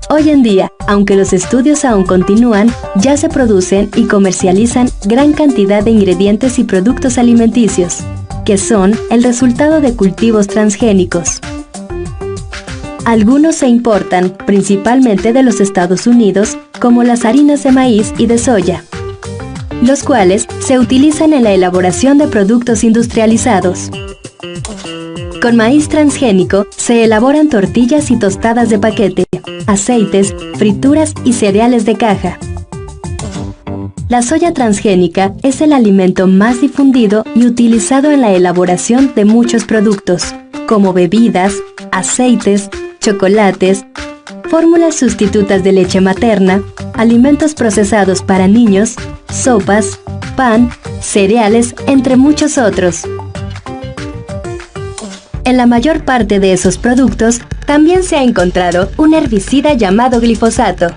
Hoy en día, aunque los estudios aún continúan, ya se producen y comercializan gran cantidad de ingredientes y productos alimenticios, que son el resultado de cultivos transgénicos. Algunos se importan, principalmente de los Estados Unidos, como las harinas de maíz y de soya, los cuales se utilizan en la elaboración de productos industrializados. Con maíz transgénico se elaboran tortillas y tostadas de paquete, aceites, frituras y cereales de caja. La soya transgénica es el alimento más difundido y utilizado en la elaboración de muchos productos, como bebidas, aceites, chocolates, fórmulas sustitutas de leche materna, alimentos procesados para niños, sopas, pan, cereales, entre muchos otros. En la mayor parte de esos productos también se ha encontrado un herbicida llamado glifosato,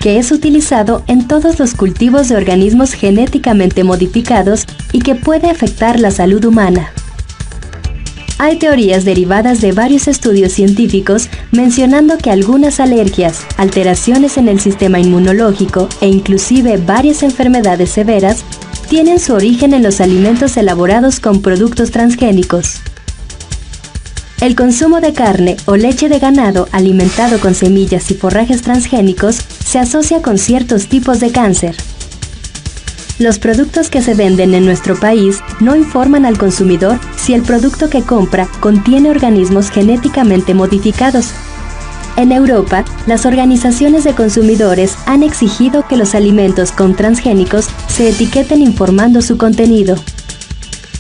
que es utilizado en todos los cultivos de organismos genéticamente modificados y que puede afectar la salud humana. Hay teorías derivadas de varios estudios científicos mencionando que algunas alergias, alteraciones en el sistema inmunológico e inclusive varias enfermedades severas tienen su origen en los alimentos elaborados con productos transgénicos. El consumo de carne o leche de ganado alimentado con semillas y forrajes transgénicos se asocia con ciertos tipos de cáncer. Los productos que se venden en nuestro país no informan al consumidor si el producto que compra contiene organismos genéticamente modificados. En Europa, las organizaciones de consumidores han exigido que los alimentos con transgénicos se etiqueten informando su contenido.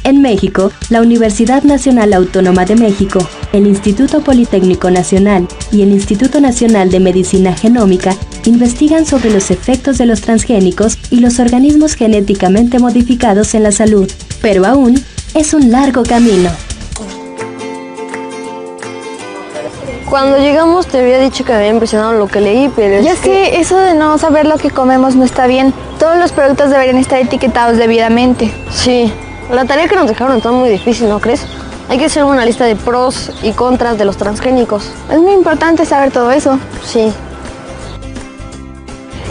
En México, la Universidad Nacional Autónoma de México, el Instituto Politécnico Nacional y el Instituto Nacional de Medicina Genómica investigan sobre los efectos de los transgénicos y los organismos genéticamente modificados en la salud, pero aún es un largo camino. Cuando llegamos te había dicho que me había impresionado lo que leí, pero Ya sé, eso de no saber lo que comemos no está bien. Todos los productos deberían estar etiquetados debidamente. Sí, la tarea que nos dejaron está muy difícil, ¿no crees? Hay que hacer una lista de pros y contras de los transgénicos. Es muy importante saber todo eso. Sí.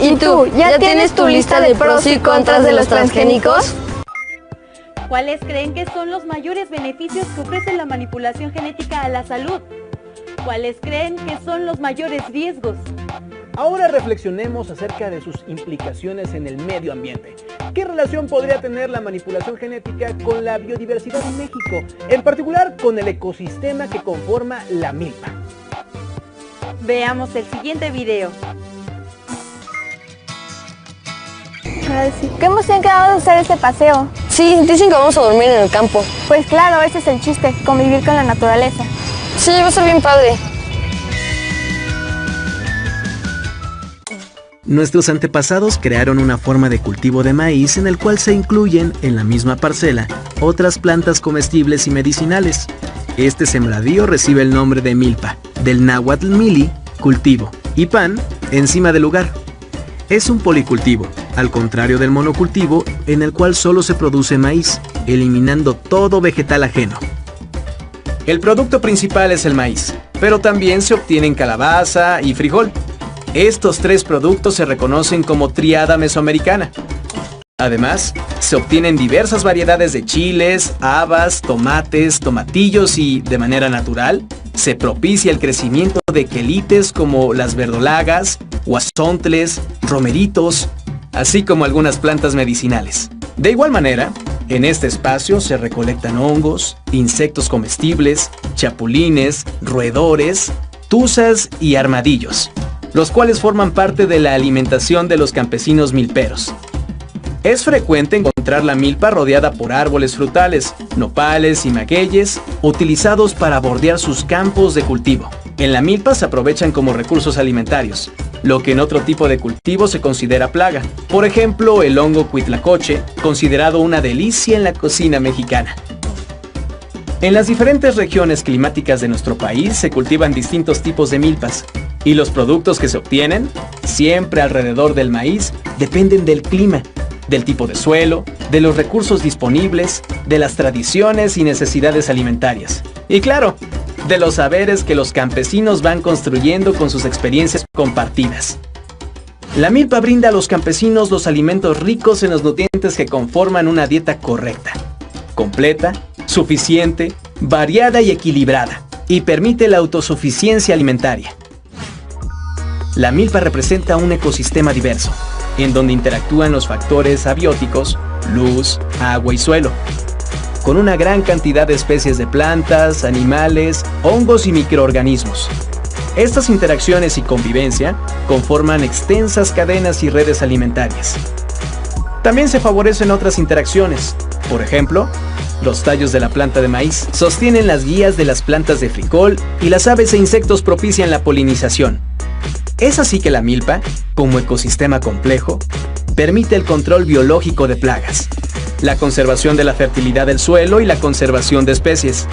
¿Y tú, ya tienes tu lista de pros y contras de los transgénicos? ¿Cuáles creen que son los mayores beneficios que ofrece la manipulación genética a la salud? ¿Cuáles creen que son los mayores riesgos? Ahora reflexionemos acerca de sus implicaciones en el medio ambiente. ¿Qué relación podría tener la manipulación genética con la biodiversidad en México? En particular, con el ecosistema que conforma la milpa. Veamos el siguiente video. Qué emoción que vamos a hacer este paseo. Sí, dicen que vamos a dormir en el campo. Pues claro, ese es el chiste, convivir con la naturaleza. Sí, va a ser bien padre. Nuestros antepasados crearon una forma de cultivo de maíz en el cual se incluyen, en la misma parcela, otras plantas comestibles y medicinales. Este sembradío recibe el nombre de milpa, del náhuatl mili, cultivo, y pan, encima del lugar. Es un policultivo, al contrario del monocultivo, en el cual solo se produce maíz, eliminando todo vegetal ajeno. El producto principal es el maíz, pero también se obtienen calabaza y frijol. Estos tres productos se reconocen como tríada mesoamericana. Además, se obtienen diversas variedades de chiles, habas, tomates, tomatillos y, de manera natural, se propicia el crecimiento de quelites como las verdolagas, huazontles, romeritos, así como algunas plantas medicinales. De igual manera, en este espacio se recolectan hongos, insectos comestibles, chapulines, roedores, tuzas y armadillos, los cuales forman parte de la alimentación de los campesinos milperos. Es frecuente encontrar la milpa rodeada por árboles frutales, nopales y magueyes, utilizados para bordear sus campos de cultivo. En la milpa se aprovechan como recursos alimentarios, lo que en otro tipo de cultivo se considera plaga. Por ejemplo, el hongo huitlacoche, considerado una delicia en la cocina mexicana. En las diferentes regiones climáticas de nuestro país se cultivan distintos tipos de milpas, y los productos que se obtienen, siempre alrededor del maíz, dependen del clima, del tipo de suelo, de los recursos disponibles, de las tradiciones y necesidades alimentarias. Y claro, de los saberes que los campesinos van construyendo con sus experiencias compartidas. La milpa brinda a los campesinos los alimentos ricos en los nutrientes que conforman una dieta correcta, completa, suficiente, variada y equilibrada, y permite la autosuficiencia alimentaria. La milpa representa un ecosistema diverso, en donde interactúan los factores abióticos, luz, agua y suelo, con una gran cantidad de especies de plantas, animales, hongos y microorganismos. Estas interacciones y convivencia conforman extensas cadenas y redes alimentarias. También se favorecen otras interacciones. Por ejemplo, los tallos de la planta de maíz sostienen las guías de las plantas de frijol y las aves e insectos propician la polinización. Es así que la milpa, como ecosistema complejo, permite el control biológico de plagas, la conservación de la fertilidad del suelo y la conservación de especies.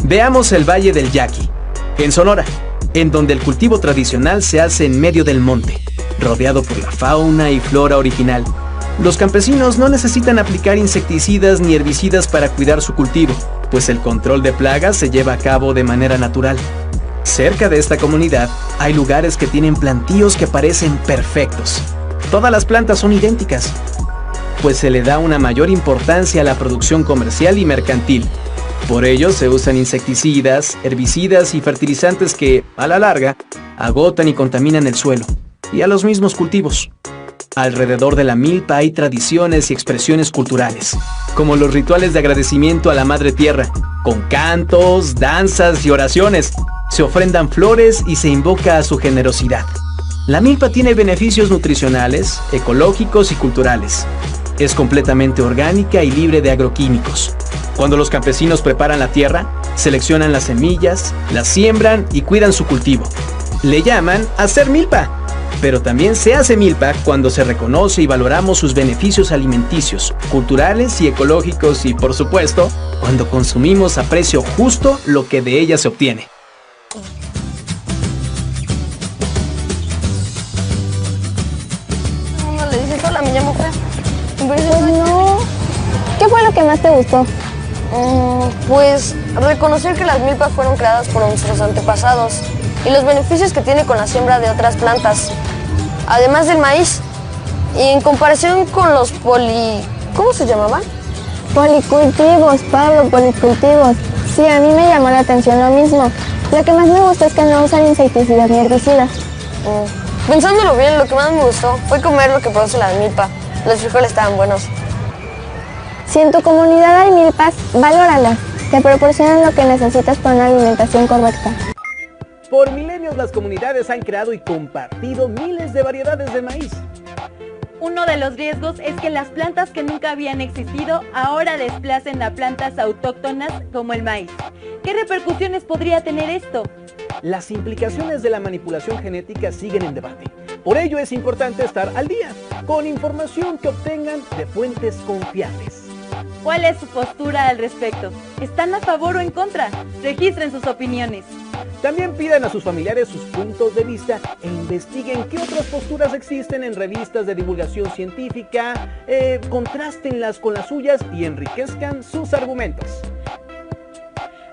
Veamos el Valle del Yaqui, en Sonora, en donde el cultivo tradicional se hace en medio del monte, rodeado por la fauna y flora original. Los campesinos no necesitan aplicar insecticidas ni herbicidas para cuidar su cultivo, pues el control de plagas se lleva a cabo de manera natural. Cerca de esta comunidad hay lugares que tienen plantíos que parecen perfectos. Todas las plantas son idénticas, pues se le da una mayor importancia a la producción comercial y mercantil. Por ello se usan insecticidas, herbicidas y fertilizantes que, a la larga, agotan y contaminan el suelo, y a los mismos cultivos. Alrededor de la milpa hay tradiciones y expresiones culturales, como los rituales de agradecimiento a la Madre Tierra, con cantos, danzas y oraciones. Se ofrendan flores y se invoca a su generosidad. La milpa tiene beneficios nutricionales, ecológicos y culturales. Es completamente orgánica y libre de agroquímicos. Cuando los campesinos preparan la tierra, seleccionan las semillas, las siembran y cuidan su cultivo. Le llaman hacer milpa. Pero también se hace milpa cuando se reconoce y valoramos sus beneficios alimenticios, culturales y ecológicos y, por supuesto, cuando consumimos a precio justo lo que de ella se obtiene. No le dices hola, me llamo Fred. Pues no. ¿Qué fue lo que más te gustó? Pues reconocer que las milpas fueron creadas por nuestros antepasados y los beneficios que tiene con la siembra de otras plantas, además del maíz. Y en comparación con los ¿cómo se llamaban? Policultivos, Pablo, policultivos. Sí, a mí me llamó la atención lo mismo. Lo que más me gusta es que no usan insecticidas ni herbicidas. Pensándolo bien, lo que más me gustó fue comer lo que produce la milpa. Los frijoles estaban buenos. Si en tu comunidad hay milpas, valóralas. Te proporcionan lo que necesitas para una alimentación correcta. Por milenios las comunidades han creado y compartido miles de variedades de maíz. Uno de los riesgos es que las plantas que nunca habían existido ahora desplacen a plantas autóctonas como el maíz. ¿Qué repercusiones podría tener esto? Las implicaciones de la manipulación genética siguen en debate. Por ello es importante estar al día, con información que obtengan de fuentes confiables. ¿Cuál es su postura al respecto? ¿Están a favor o en contra? Registren sus opiniones. También pidan a sus familiares sus puntos de vista e investiguen qué otras posturas existen en revistas de divulgación científica, contrástenlas con las suyas y enriquezcan sus argumentos.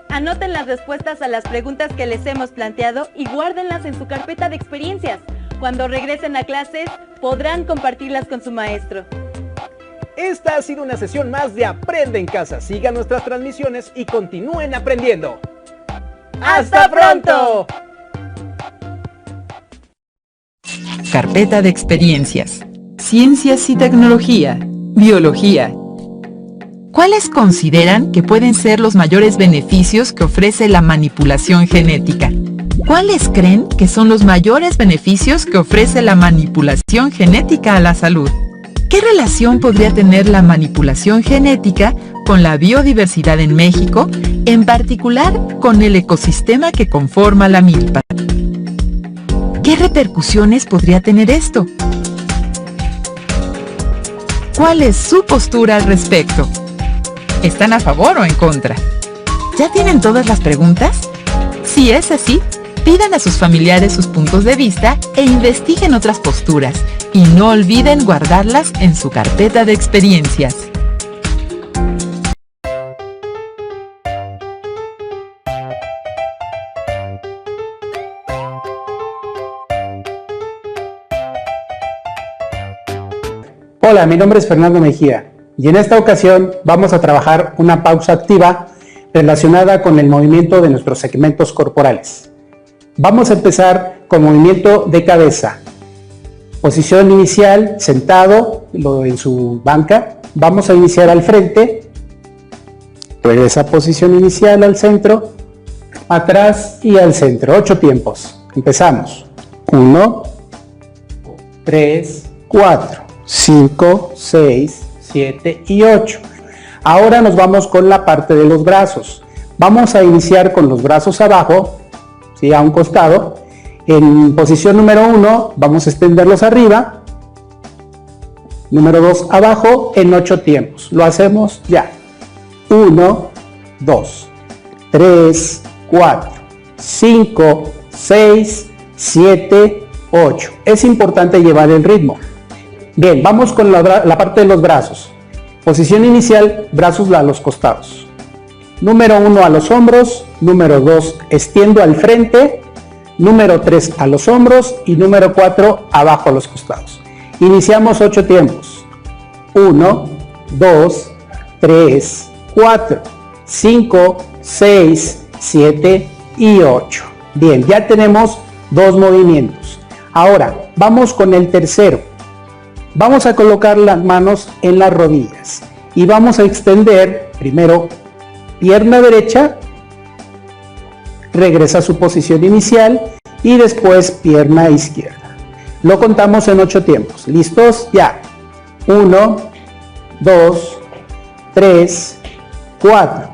Anoten las respuestas a las preguntas que les hemos planteado y guárdenlas en su carpeta de experiencias. Cuando regresen a clases, podrán compartirlas con su maestro. Esta ha sido una sesión más de Aprende en Casa. Sigan nuestras transmisiones y continúen aprendiendo. ¡Hasta pronto! Carpeta de experiencias. Ciencias y tecnología. Biología. ¿Cuáles consideran que pueden ser los mayores beneficios que ofrece la manipulación genética? ¿Cuáles creen que son los mayores beneficios que ofrece la manipulación genética a la salud? ¿Qué relación podría tener la manipulación genética con la biodiversidad en México, en particular con el ecosistema que conforma la milpa? ¿Qué repercusiones podría tener esto? ¿Cuál es su postura al respecto? ¿Están a favor o en contra? ¿Ya tienen todas las preguntas? Si es así, pidan a sus familiares sus puntos de vista e investiguen otras posturas, y no olviden guardarlas en su carpeta de experiencias. Hola, mi nombre es Fernando Mejía y en esta ocasión vamos a trabajar una pausa activa relacionada con el movimiento de nuestros segmentos corporales. Vamos a empezar con movimiento de cabeza. Posición inicial, sentado en su banca. Vamos a iniciar al frente. Regresa a posición inicial al centro, atrás y al centro. 8 tiempos. Empezamos. 1, 3, 4, 5, 6, 7 y 8. Ahora nos vamos con la parte de los brazos. Vamos a iniciar con los brazos abajo, ¿sí? A un costado. En posición número 1 vamos a extenderlos arriba. Número 2 abajo en 8 tiempos. Lo hacemos ya. 1, 2, 3, 4, 5, 6, 7, 8. Es importante llevar el ritmo. Bien, vamos con la parte de los brazos. Posición inicial, brazos a los costados. Número 1 a los hombros. Número 2 extiendo al frente. Número 3 a los hombros y número 4 abajo a los costados. Iniciamos 8 tiempos. 1, 2, 3, 4, 5, 6, 7 y 8. Bien, ya tenemos 2 movimientos. Ahora, vamos con el tercero. Vamos a colocar las manos en las rodillas y vamos a extender primero pierna derecha, regresa a su posición inicial y después pierna izquierda. Lo contamos en 8 tiempos. ¿Listos? Ya. 1, 2, 3, 4,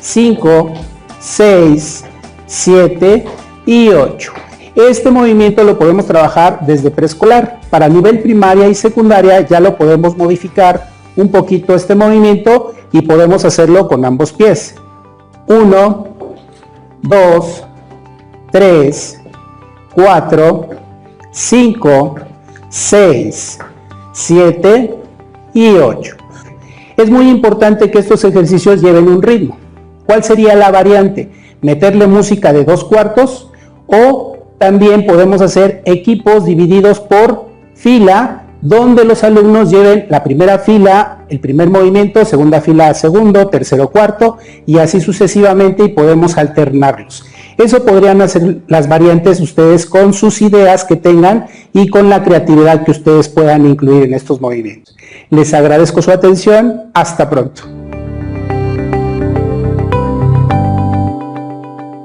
5, 6, 7 y 8. Este movimiento lo podemos trabajar desde preescolar. Para nivel primaria y secundaria ya lo podemos modificar un poquito este movimiento y podemos hacerlo con ambos pies. 1, 2, 3, 4, 5, 6, 7 y 8. Es muy importante que estos ejercicios lleven un ritmo. ¿Cuál sería la variante? Meterle música de 2/4 o también podemos hacer equipos divididos por fila, donde los alumnos lleven la primera fila, el primer movimiento, segunda fila, segundo, tercero, cuarto, y así sucesivamente, y podemos alternarlos. Eso podrían hacer las variantes ustedes con sus ideas que tengan y con la creatividad que ustedes puedan incluir en estos movimientos. Les agradezco su atención. Hasta pronto.